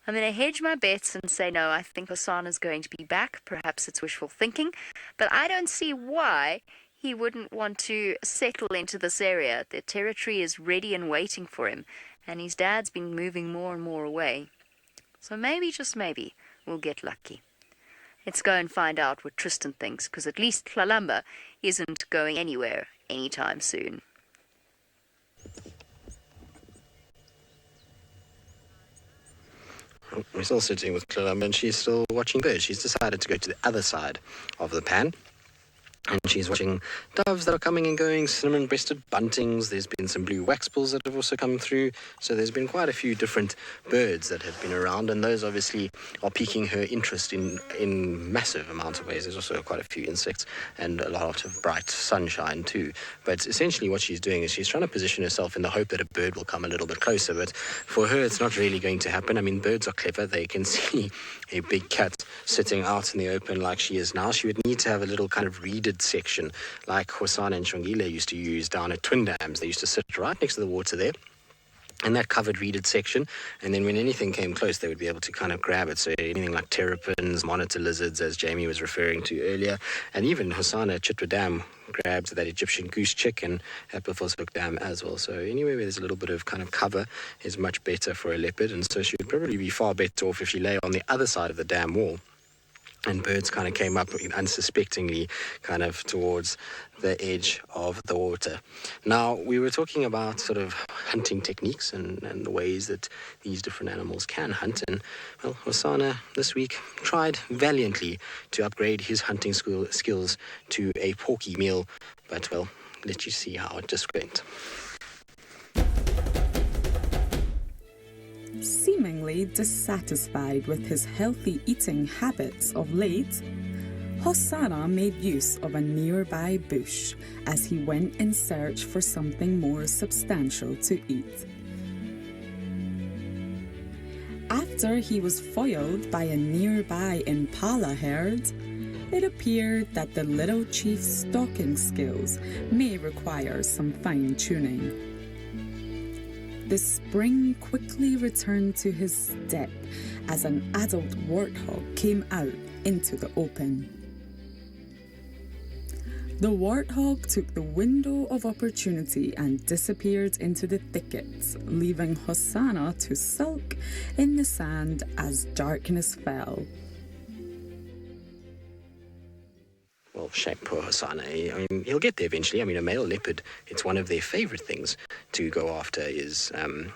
I'm going to hedge my bets and say no, I think Asana's going to be back. Perhaps it's wishful thinking, but I don't see why he wouldn't want to settle into this area. The territory is ready and waiting for him, and his dad's been moving more and more away. So maybe, just maybe, we'll get lucky. Let's go and find out what Tristan thinks, because at least Hlalamba isn't going anywhere anytime soon. We're still sitting with Hlalamba, and she's still watching birds. She's decided to go to the other side of the pan. And she's watching doves that are coming and going, cinnamon-breasted buntings. There's been some blue waxbills that have also come through. So there's been quite a few different birds that have been around, and those obviously are piquing her interest in massive amounts of ways. There's also quite a few insects and a lot of bright sunshine too. But essentially what she's doing is she's trying to position herself in the hope that a bird will come a little bit closer. But for her, it's not really going to happen. I mean, birds are clever. They can see a big cat sitting out in the open like she is now. She would need to have a little kind of reader reeded section, like Hasana and Shongile used to use down at Twin Dams. They used to sit right next to the water there, and that covered reeded section, and then when anything came close, they would be able to kind of grab it. So anything like terrapins, monitor lizards, as Jamie was referring to earlier, and even Hasana at Chitwa Dam grabbed that Egyptian goose chick, and at Buffalo's Hook Dam as well. So anywhere where there's a little bit of kind of cover is much better for a leopard, and so she would probably be far better off if she lay on the other side of the dam wall and birds kind of came up unsuspectingly kind of towards the edge of the water. Now, we were talking about sort of hunting techniques and the ways that these different animals can hunt. And, well, Hasana this week tried valiantly to upgrade his hunting skills to a porky meal. But, well, let you see how it just went. Seemingly dissatisfied with his healthy eating habits of late, Hasana made use of a nearby bush as he went in search for something more substantial to eat. After he was foiled by a nearby impala herd, it appeared that the little chief's stalking skills may require some fine-tuning. The spring quickly returned to his step as an adult warthog came out into the open. The warthog took the window of opportunity and disappeared into the thickets, leaving Hasana to sulk in the sand as darkness fell. Well, shame poor Hasana. I mean, he'll get there eventually. I mean, a male leopard, it's one of their favorite things to go after is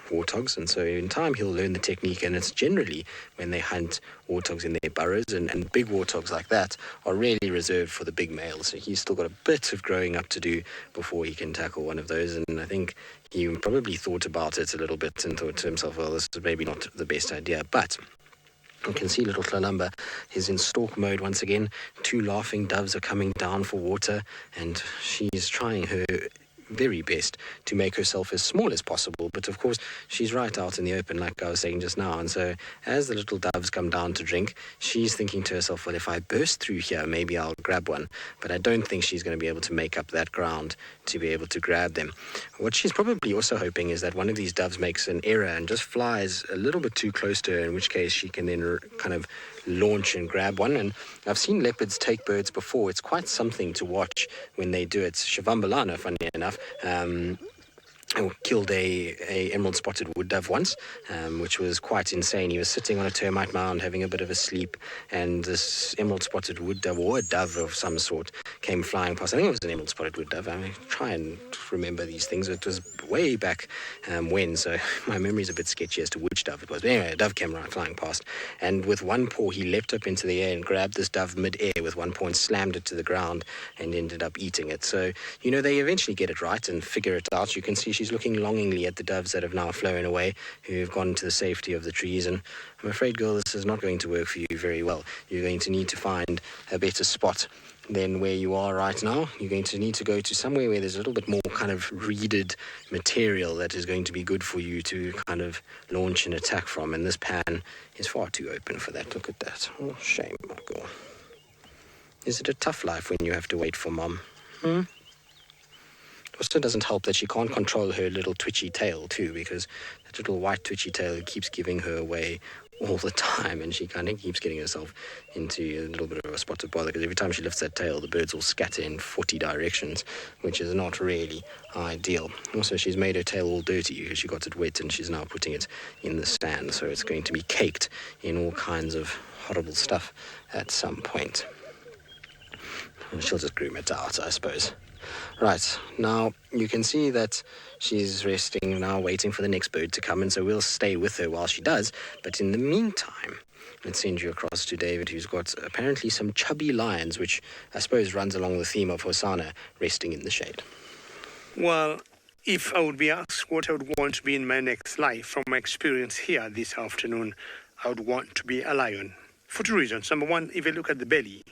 warthogs. And so in time, he'll learn the technique. And it's generally when they hunt warthogs in their burrows, and big warthogs like that are really reserved for the big males. So he's still got a bit of growing up to do before he can tackle one of those. And I think he probably thought about it a little bit and thought to himself, well, this is maybe not the best idea. But you can see little Tlalamba is in stalk mode once again. 2 laughing doves are coming down for water, and she's trying her very best to make herself as small as possible. But of course, she's right out in the open, like I was saying just now. And so as the little doves come down to drink, she's thinking to herself, well, if I burst through here, maybe I'll grab one. But I don't think she's going to be able to make up that ground to be able to grab them. What she's probably also hoping is that one of these doves makes an error and just flies a little bit too close to her, in which case she can then kind of launch and grab one. And I've seen leopards take birds before. It's quite something to watch when they do it. Shivambalana, funny enough, killed a emerald spotted wood dove once, which was quite insane. He was sitting on a termite mound having a bit of a sleep, and this emerald spotted wood dove, or a dove of some sort, came flying past. I think it was an emerald spotted wood dove. I try and remember these things. It was way back when, so my memory's a bit sketchy as to which dove it was. But anyway, a dove came right flying past, and with one paw he leapt up into the air and grabbed this dove mid-air with one paw and slammed it to the ground and ended up eating it. So, you know, they eventually get it right and figure it out. You can see she's looking longingly at the doves that have now flown away, who have gone to the safety of the trees. And I'm afraid, girl, this is not going to work for you very well. You're going to need to find a better spot than where you are right now. You're going to need to go to somewhere where there's a little bit more kind of reeded material that is going to be good for you to kind of launch an attack from. And this pan is far too open for that. Look at that. Oh, shame, my girl. Is it a tough life when you have to wait for Mom? Also doesn't help that she can't control her little twitchy tail too, because that little white twitchy tail keeps giving her away all the time, and she kind of keeps getting herself into a little bit of a spot of bother, because every time she lifts that tail, the birds will scatter in 40 directions, which is not really ideal. Also, she's made her tail all dirty because she got it wet, and she's now putting it in the sand, so it's going to be caked in all kinds of horrible stuff at some point. And she'll just groom it out, I suppose. Right, now you can see that she's resting now, waiting for the next bird to come, and so we'll stay with her while she does. But in the meantime, let's send you across to David, who's got apparently some chubby lions, which I suppose runs along the theme of Hasana resting in the shade. Well, if I would be asked what I would want to be in my next life, from my experience here this afternoon, I would want to be a lion. For 2 reasons. Number one, if you look at the belly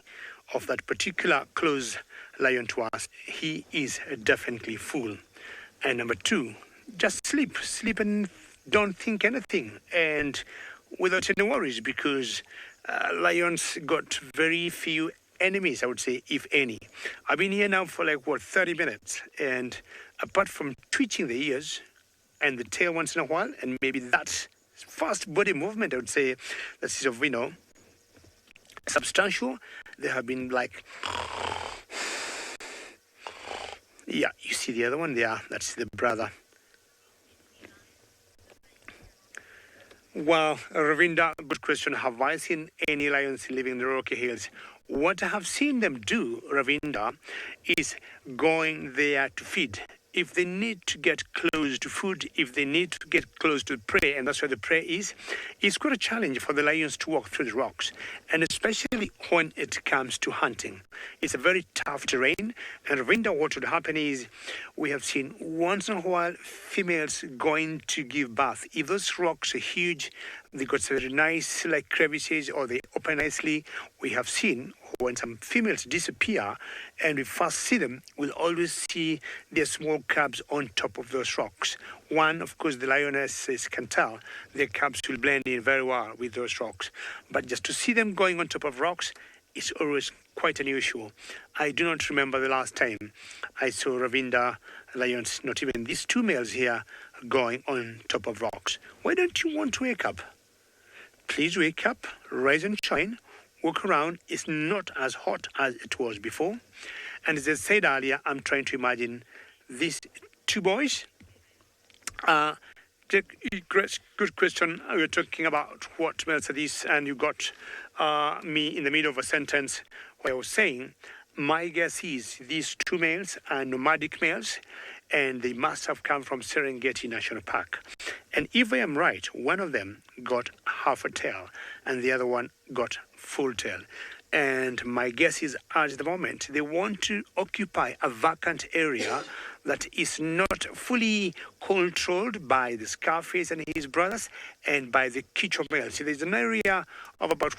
of that particular close lion to us, he is definitely full. And number 2, just sleep and don't think anything, and without any worries, because lions got very few enemies, I would say, if any. I've been here now for 30 minutes, and apart from twitching the ears and the tail once in a while, and maybe that fast body movement, I would say, that is of, substantial, there have been yeah, you see the other one there, that's the brother. Well, Ravinda, good question. Have I seen any lions living in the Rocky Hills? What I have seen them do, Ravinda, is going there to feed. If they need to get close to food, if they need to get close to prey, and that's where the prey is, it's quite a challenge for the lions to walk through the rocks, and especially when it comes to hunting. It's a very tough terrain, and Ravinda, what would happen is we have seen once in a while females going to give birth. If those rocks are huge, they got some very nice crevices, or they open nicely, we have seen when some females disappear and we first see them, we'll always see their small cubs on top of those rocks. One, of course, the lionesses can tell their cubs will blend in very well with those rocks. But just to see them going on top of rocks is always quite unusual. I do not remember the last time I saw Ravinda lions, not even these two males here, going on top of rocks. Why don't you want to wake up? Please wake up, rise and shine. Walk around. It's not as hot as it was before. And as I said earlier, I'm trying to imagine these two boys. Good question. We're talking about what males are these, and you got me in the middle of a sentence where I was saying, my guess is these two males are nomadic males, and they must have come from Serengeti National Park. And if I am right, one of them got half a tail, and the other one got full tail. And my guess is at the moment they want to occupy a vacant area that is not fully controlled by the Scarface and his brothers and by the Kicho males. So there's an area of about,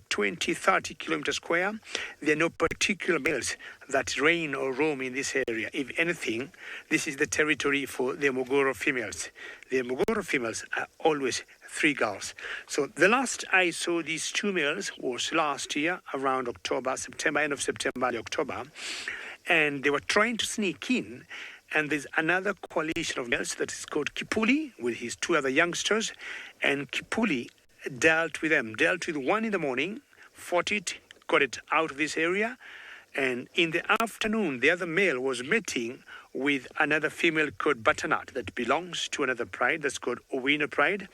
20, 30 kilometers square. There are no particular males that reign or roam in this area. If anything, this is the territory for the Mogoro females. The Mogoro females are always 3 girls. So the last I saw these two males was last year, around October, September, end of September, early October. And they were trying to sneak in, and there's another coalition of males that is called Kipuli with his 2 other youngsters, and Kipuli dealt with one in the morning, fought it, got it out of this area, and in the afternoon the other male was mating with another female called Butternut that belongs to another pride that's called Owino pride,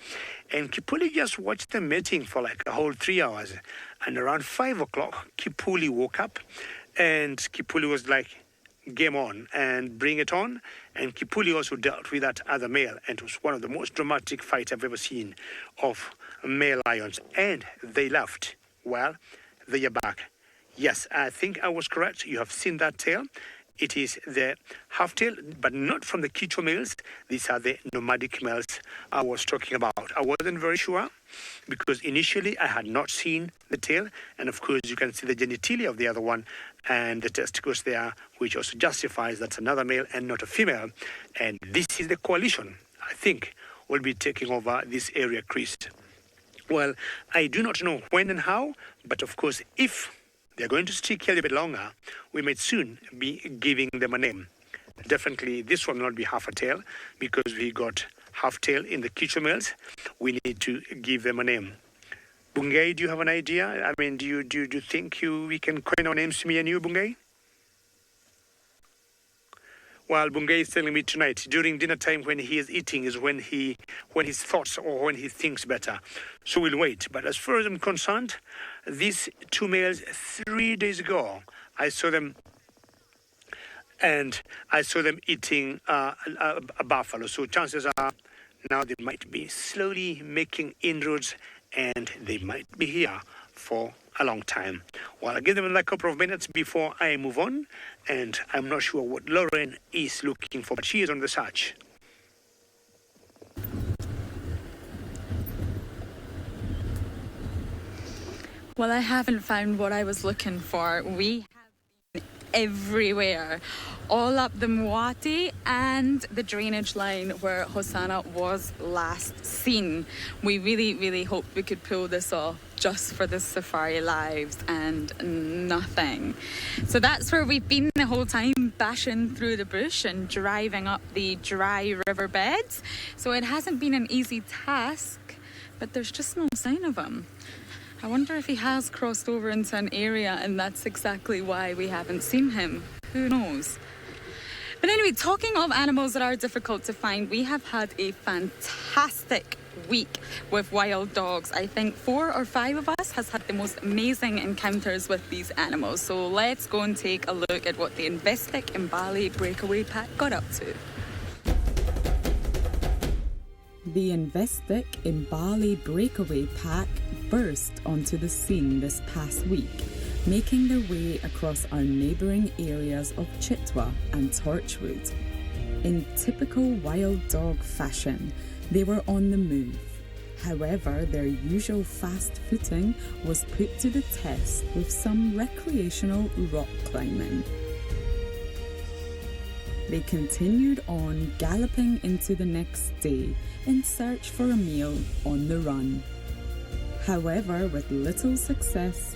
and Kipuli just watched them mating for a whole 3 hours, and around 5 o'clock Kipuli woke up, and Kipuli was like, game on and bring it on. And Kipuli also dealt with that other male, and it was one of the most dramatic fights I've ever seen of male lions. And they left. Well, they are back. Yes, I think I was correct. You have seen that tail. It is the half tail, but not from the Kicho males. These are the nomadic males I was talking about. I wasn't very sure because initially I had not seen the tail, and of course you can see the genitalia of the other one and the testicles there, which also justifies that's another male and not a female. And this is the coalition, I think, will be taking over this area, Chris. Well, I do not know when and how, but of course if they're going to stick here a bit longer, we might soon be giving them a name. Definitely this one will not be half a tail, because we got half tail in the Kicho males. We need to give them a name. Bungay, do you have an idea? I mean, do you think we can coin our names to me and you, Bungay? Well, Bungay is telling me tonight, during dinner time when he is eating is when his thoughts or when he thinks better. So we'll wait. But as far as I'm concerned, these two males 3 days ago, I saw them eating a buffalo. So chances are now they might be slowly making inroads, and they might be here for a long time. Well, I'll give them a couple of minutes before I move on, and I'm not sure what Lauren is looking for, but she is on the search. Well, I haven't found what I was looking for. We have been everywhere, all up the Mwati and the drainage line where Hasana was last seen. We really, really hoped we could pull this off. just for the Safari Lives and nothing. So that's where we've been the whole time, bashing through the bush and driving up the dry riverbeds. So it hasn't been an easy task, but there's just no sign of him. I wonder if he has crossed over into an area and that's exactly why we haven't seen him. Who knows? But anyway, talking of animals that are difficult to find, we have had a fantastic week with wild dogs. I think 4 or 5 of us has had the most amazing encounters with these animals. So let's go and take a look at what the Investec in Bali Breakaway Pack got up to. The Investec in Bali Breakaway Pack burst onto the scene this past week, making their way across our neighbouring areas of Chitwa and Torchwood. In typical wild dog fashion, they were on the move. However, their usual fast footing was put to the test with some recreational rock climbing. They continued on, galloping into the next day in search for a meal on the run. However, with little success,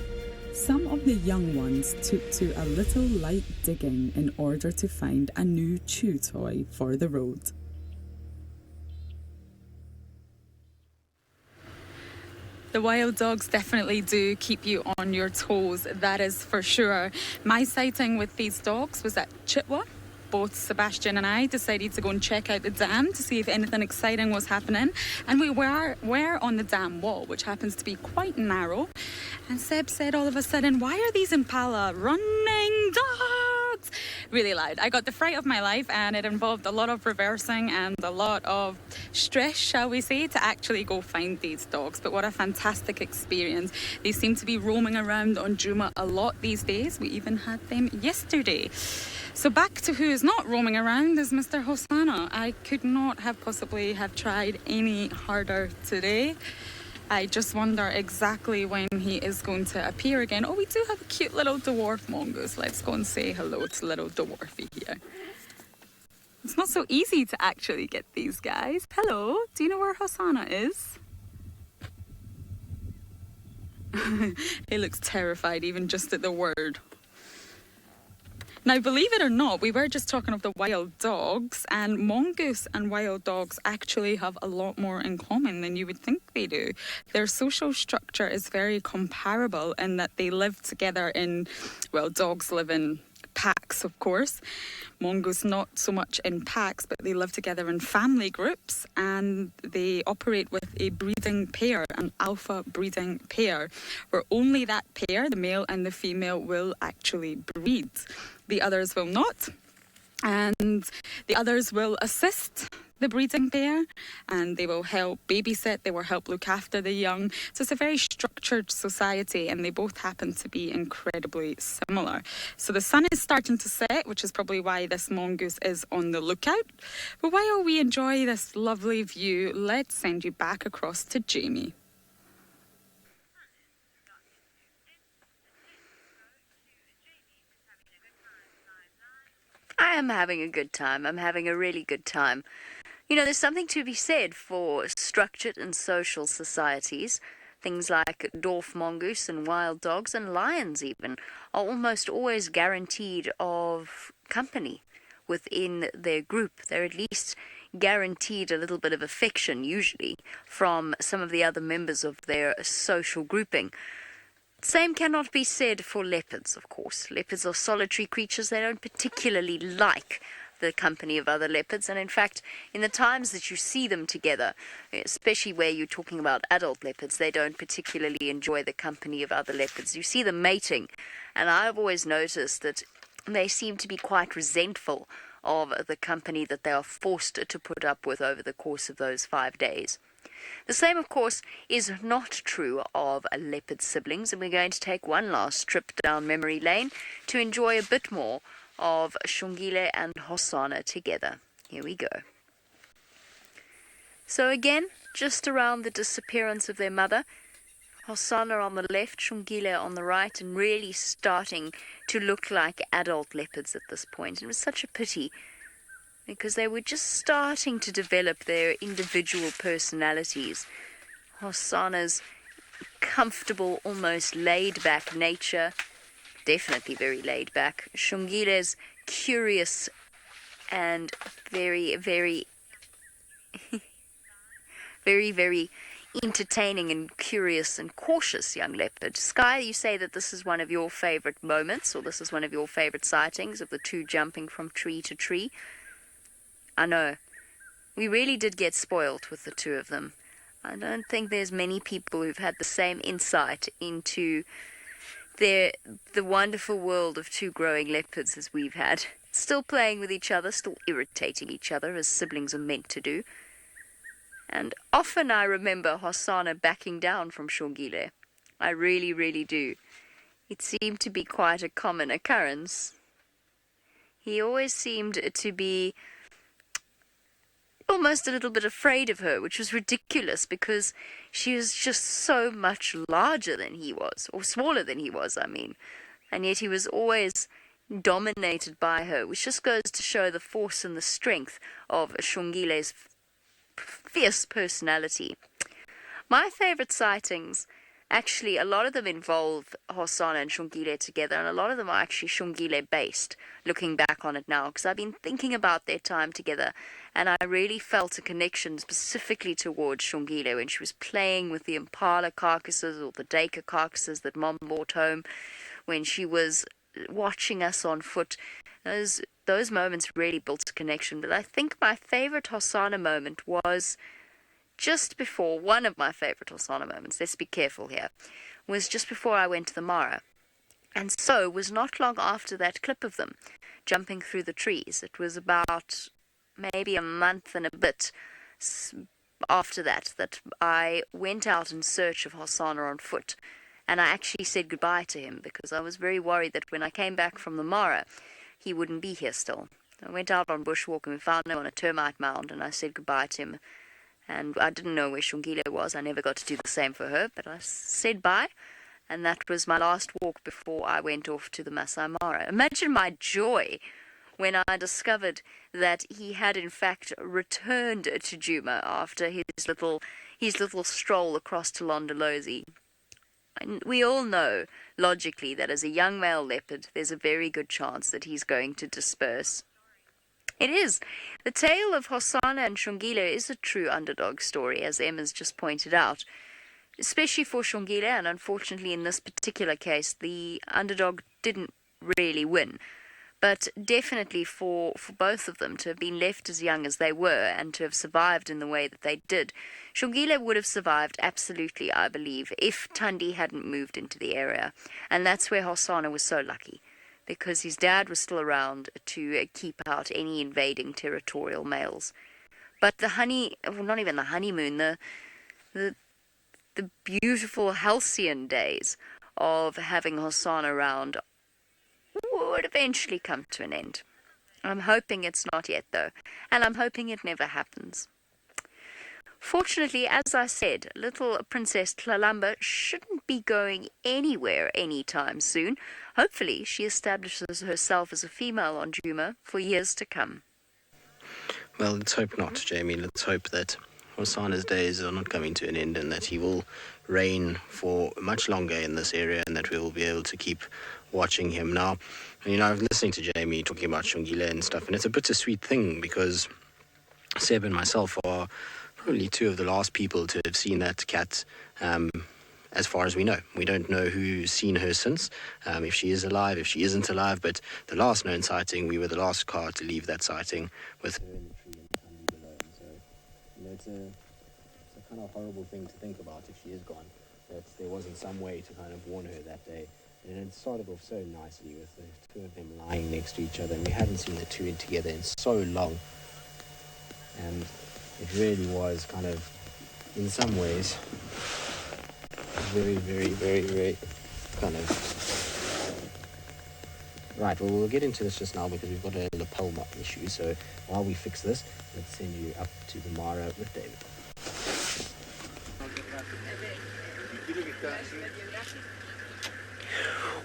some of the young ones took to a little light digging in order to find a new chew toy for the road. The wild dogs definitely do keep you on your toes, that is for sure. My sighting with these dogs was at Chitwa. Both Sebastian and I decided to go and check out the dam to see if anything exciting was happening. And we were on the dam wall, which happens to be quite narrow. And Seb said all of a sudden, "Why are these impala running dogs?" Really loud. I got the fright of my life, and it involved a lot of reversing and a lot of stress, shall we say, to actually go find these dogs. But what a fantastic experience. They seem to be roaming around on Juma a lot these days. We even had them yesterday. So back to who is not roaming around is Mr. Hasana. I could not have possibly have tried any harder today. I just wonder exactly when he is going to appear again. Oh, we do have a cute little dwarf mongoose. Let's go and say hello to little dwarfy here. It's not so easy to actually get these guys. Hello, do you know where Hasana is? He looks terrified even just at the word. Now, believe it or not, we were just talking of the wild dogs, and mongoose and wild dogs actually have a lot more in common than you would think they do. Their social structure is very comparable in that they live together in, well, dogs live in packs, of course. Mongoose not so much in packs, but they live together in family groups, and they operate with a breeding pair, an alpha breeding pair, where only that pair, the male and the female, will actually breed. The others will not, and the others will assist the breeding pair, and they will help babysit, they will help look after the young. So it's a very structured society, and they both happen to be incredibly similar. So the sun is starting to set, which is probably why this mongoose is on the lookout. But while we enjoy this lovely view, let's send you back across to Jamie. I am having a good time. I'm having a really good time. You know, there's something to be said for structured and social societies. Things like dwarf mongoose and wild dogs and lions even are almost always guaranteed of company within their group. They're at least guaranteed a little bit of affection, usually, from some of the other members of their social grouping. Same cannot be said for leopards, of course. Leopards are solitary creatures. They don't particularly like the company of other leopards, and in fact, in the times that you see them together, especially where you're talking about adult leopards, they don't particularly enjoy the company of other leopards. You see them mating, and I've always noticed that they seem to be quite resentful of the company that they are forced to put up with over the course of those 5 days. The same, of course, is not true of leopard siblings, and we're going to take one last trip down memory lane to enjoy a bit more of Shungile and Hasana together. Here we go. So again, just around the disappearance of their mother, Hasana on the left, Shungile on the right, and really starting to look like adult leopards at this point. It was such a pity, because they were just starting to develop their individual personalities. Hasana's comfortable, almost laid-back nature. Definitely very laid-back. Shongile's curious and very, very, very, very entertaining and curious and cautious young leopard. Sky, you say that this is one of your favorite moments, or this is one of your favorite sightings of the two jumping from tree to tree. I know. We really did get spoiled with the two of them. I don't think there's many people who've had the same insight into the wonderful world of two growing leopards as we've had. Still playing with each other, still irritating each other as siblings are meant to do. And often I remember Hasana backing down from Shongile. I really, really do. It seemed to be quite a common occurrence. He always seemed to be almost a little bit afraid of her, which was ridiculous because she was just so much larger than he was, or smaller than he was, I mean. And yet he was always dominated by her, which just goes to show the force and the strength of Shongile's fierce personality. My favorite sightings, actually, a lot of them involve Hasana and Shongile together, and a lot of them are actually Shongile based, looking back on it now, because I've been thinking about their time together, and I really felt a connection specifically towards Shongile when she was playing with the impala carcasses or the duiker carcasses that Mom brought home, when she was watching us on foot. Those moments really built a connection. But I think my favorite Hasana moment was just before, one of my favorite Hasana moments, let's be careful here, was just before I went to the Mara. And so was not long after that clip of them jumping through the trees. It was about maybe a month and a bit after that I went out in search of Hasana on foot. And I actually said goodbye to him because I was very worried that when I came back from the Mara, he wouldn't be here still. I went out on bushwalk and we found him on a termite mound, and I said goodbye to him. And I didn't know where Shongile was. I never got to do the same for her, but I said bye. And that was my last walk before I went off to the Maasai Mara. Imagine my joy when I discovered that he had in fact returned to Djuma after his little stroll across to Londolozi. And we all know, logically, that as a young male leopard, there's a very good chance that he's going to disperse. It is. The tale of Hasana and Shongile is a true underdog story, as Emma's just pointed out. Especially for Shongile, and unfortunately in this particular case, the underdog didn't really win. But definitely for both of them to have been left as young as they were and to have survived in the way that they did, Shongile would have survived absolutely, I believe, if Thandi hadn't moved into the area. And that's where Hasana was so lucky, because his dad was still around to keep out any invading territorial males. But not even the honeymoon, the beautiful halcyon days of having Hasana around would eventually come to an end. I'm hoping it's not yet, though, and I'm hoping it never happens. Fortunately, as I said, little Princess Tlalamba shouldn't be going anywhere anytime soon. Hopefully, she establishes herself as a female on Djuma for years to come. Well, let's hope not, Jamie. Let's hope that Hasana's days are not coming to an end and that he will reign for much longer in this area and that we will be able to keep watching him. Now, I'm listening to Jamie talking about Shongile and stuff, and it's a bittersweet thing because Seb and myself are probably two of the last people to have seen that cat, as far as we know. We don't know who's seen her since, if she is alive, if she isn't alive, but the last known sighting, we were the last car to leave that sighting with her in the tree and Thandi below. And so, it's a kind of horrible thing to think about if she is gone, that there wasn't some way to kind of warn her that day. And it started off so nicely with the two of them lying next to each other, and we hadn't seen the two together in so long. And it really was kind of, in some ways, very, very, very, very kind of... Right, well, we'll get into this just now because we've got a lapel knot issue. So while we fix this, let's send you up to the Mara with David.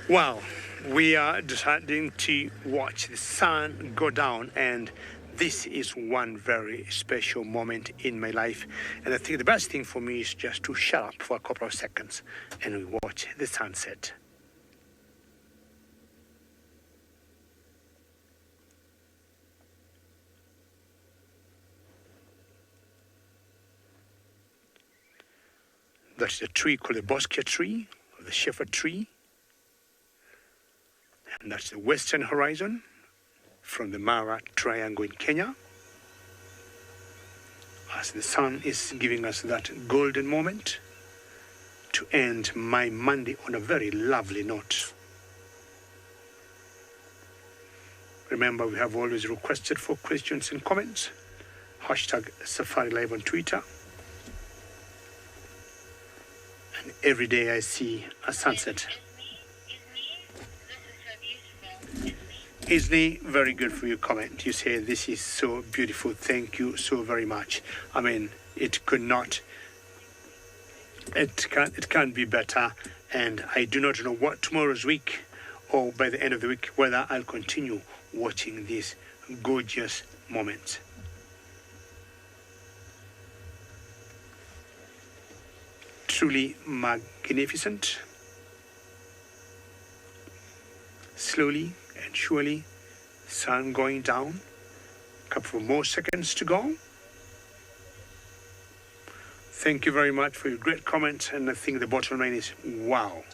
Well, we are deciding to watch the sun go down, and this is one very special moment in my life. And I think the best thing for me is just to shut up for a couple of seconds and we watch the sunset. That's the tree called the Boskia tree, or the shepherd tree. And that's the western horizon from the Mara Triangle in Kenya. As the sun is giving us that golden moment to end my Monday on a very lovely note. Remember, we have always requested for questions and comments. Hashtag Safari Live on Twitter. And every day I see a sunset. Isn't very good for your comment. You say this is so beautiful. Thank you so very much. I mean, it can't be better. And I do not know what tomorrow's week or by the end of the week whether I'll continue watching these gorgeous moments. Truly magnificent. Slowly and surely, sun going down. A couple more seconds to go. Thank you very much for your great comments, and I think the bottom line is wow.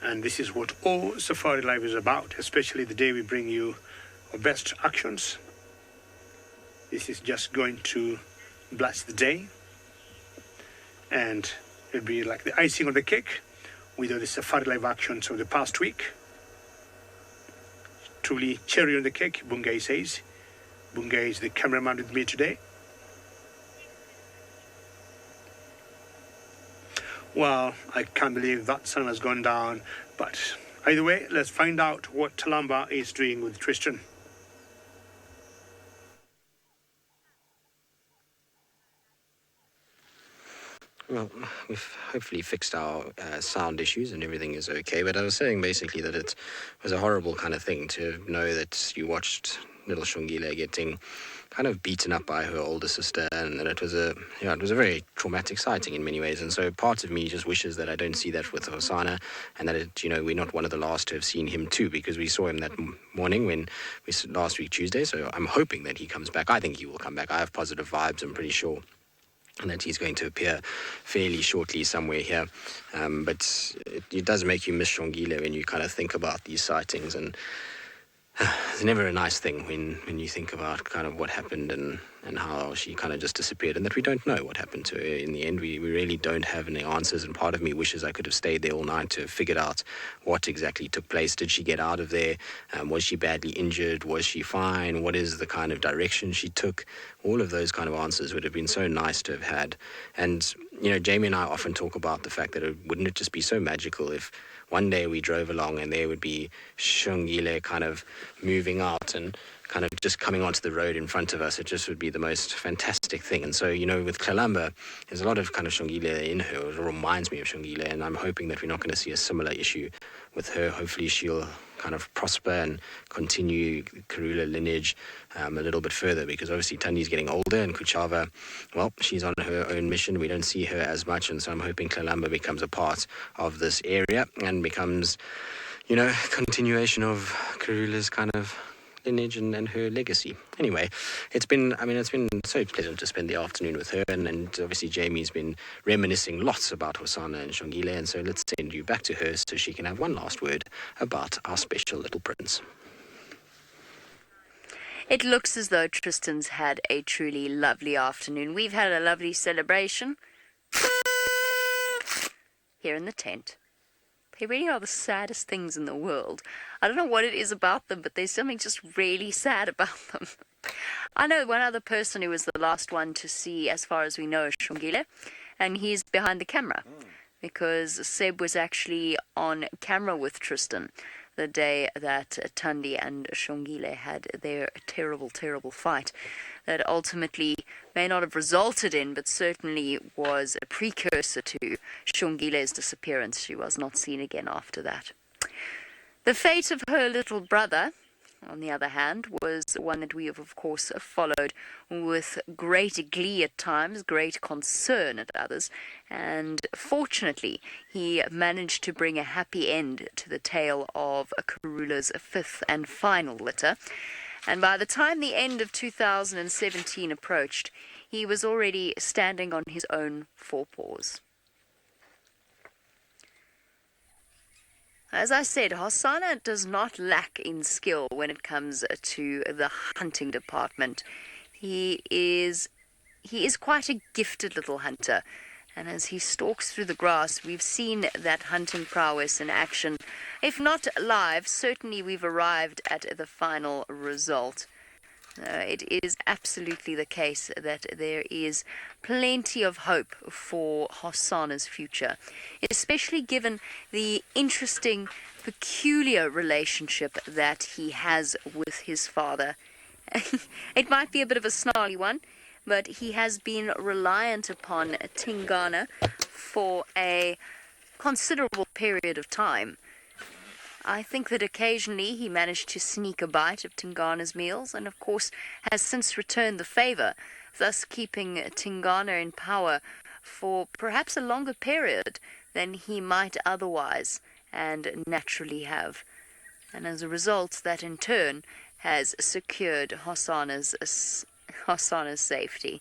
And this is what all Safari Live is about, especially the day we bring you our best actions. This is just going to bless the day, and it'll be like the icing on the cake with all the Safari Live actions of the past week. Truly cherry on the cake, Bungay says. Bungay is the cameraman with me today. Well, I can't believe that sun has gone down, but either way, let's find out what Talamba is doing with Tristan. Well, we've hopefully fixed our sound issues and everything is okay, but I was saying basically that it was a horrible kind of thing to know that you watched little Shongile getting kind of beaten up by her older sister, and it was a very traumatic sighting in many ways. And so part of me just wishes that I don't see that with Hasana, and that we're not one of the last to have seen him too, because we saw him that morning last week Tuesday. So I'm hoping that he comes back. I think he will come back. I have positive vibes, I'm pretty sure, and that he's going to appear fairly shortly somewhere here. But it does make you miss Shongile when you kind of think about these sightings, and it's never a nice thing when you think about kind of what happened and how she kind of just disappeared, and that we don't know what happened to her in the end. We really don't have any answers, and part of me wishes I could have stayed there all night to have figured out what exactly took place. Did she get out of there? Was she badly injured? Was she fine? What is the kind of direction she took? All of those kind of answers would have been so nice to have had. And, Jamie and I often talk about the fact that wouldn't it just be so magical if one day we drove along and there would be Shongile kind of moving out and kind of just coming onto the road in front of us. It just would be the most fantastic thing. And so, with Kalamba, there's a lot of kind of Shongile in her. It reminds me of Shongile, and I'm hoping that we're not going to see a similar issue with her. Hopefully she'll kind of prosper and continue Karula lineage a little bit further, because obviously Tandi's getting older, and Kuchava, well, she's on her own mission. We don't see her as much, and so I'm hoping Kalamba becomes a part of this area and becomes, continuation of Karula's kind of lineage and her legacy. Anyway, it's been so pleasant to spend the afternoon with her, and obviously Jamie's been reminiscing lots about Hasana and Shongile, and so let's send you back to her so she can have one last word about our special little prince. It looks as though Tristan's had a truly lovely afternoon. We've had a lovely celebration here in the tent. They really are the saddest things in the world. I don't know what it is about them, but there's something just really sad about them. I know one other person who was the last one to see, as far as we know, Shongile, and he's behind the camera, because Seb was actually on camera with Tristan the day that Tandi and Shongile had their terrible, terrible fight that ultimately may not have resulted in, but certainly was a precursor to Shongile's disappearance. She was not seen again after that. The fate of her little brother, on the other hand, was one that we have, of course, followed with great glee at times, great concern at others, and fortunately, he managed to bring a happy end to the tale of Karula's fifth and final litter. And by the time the end of 2017 approached, he was already standing on his own four paws. As I said, Hasana does not lack in skill when it comes to the hunting department. He is quite a gifted little hunter, and as he stalks through the grass, we've seen that hunting prowess in action. If not live, certainly we've arrived at the final result. It is absolutely the case that there is plenty of hope for Hasana's future, especially given the interesting, peculiar relationship that he has with his father. It might be a bit of a snarly one, but he has been reliant upon Tingana for a considerable period of time. I think that occasionally he managed to sneak a bite of Tingana's meals, and of course has since returned the favour, thus keeping Tingana in power for perhaps a longer period than he might otherwise and naturally have. And as a result, that in turn has secured Hasana's safety.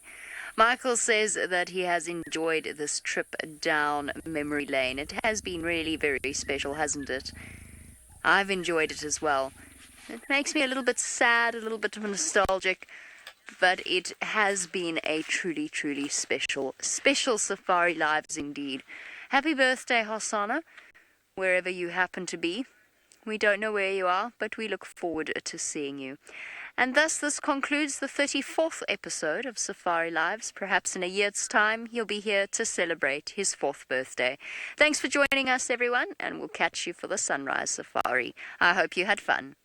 Michael says that he has enjoyed this trip down memory lane. It has been really very special, hasn't it? I've enjoyed it as well. It makes me a little bit sad, a little bit nostalgic, but it has been a truly, truly special Safari Lives indeed. Happy birthday, Hasana, wherever you happen to be. We don't know where you are, but we look forward to seeing you. And thus this concludes the 34th episode of Safari Lives. Perhaps in a year's time, he'll be here to celebrate his 4th birthday. Thanks for joining us, everyone, and we'll catch you for the Sunrise Safari. I hope you had fun.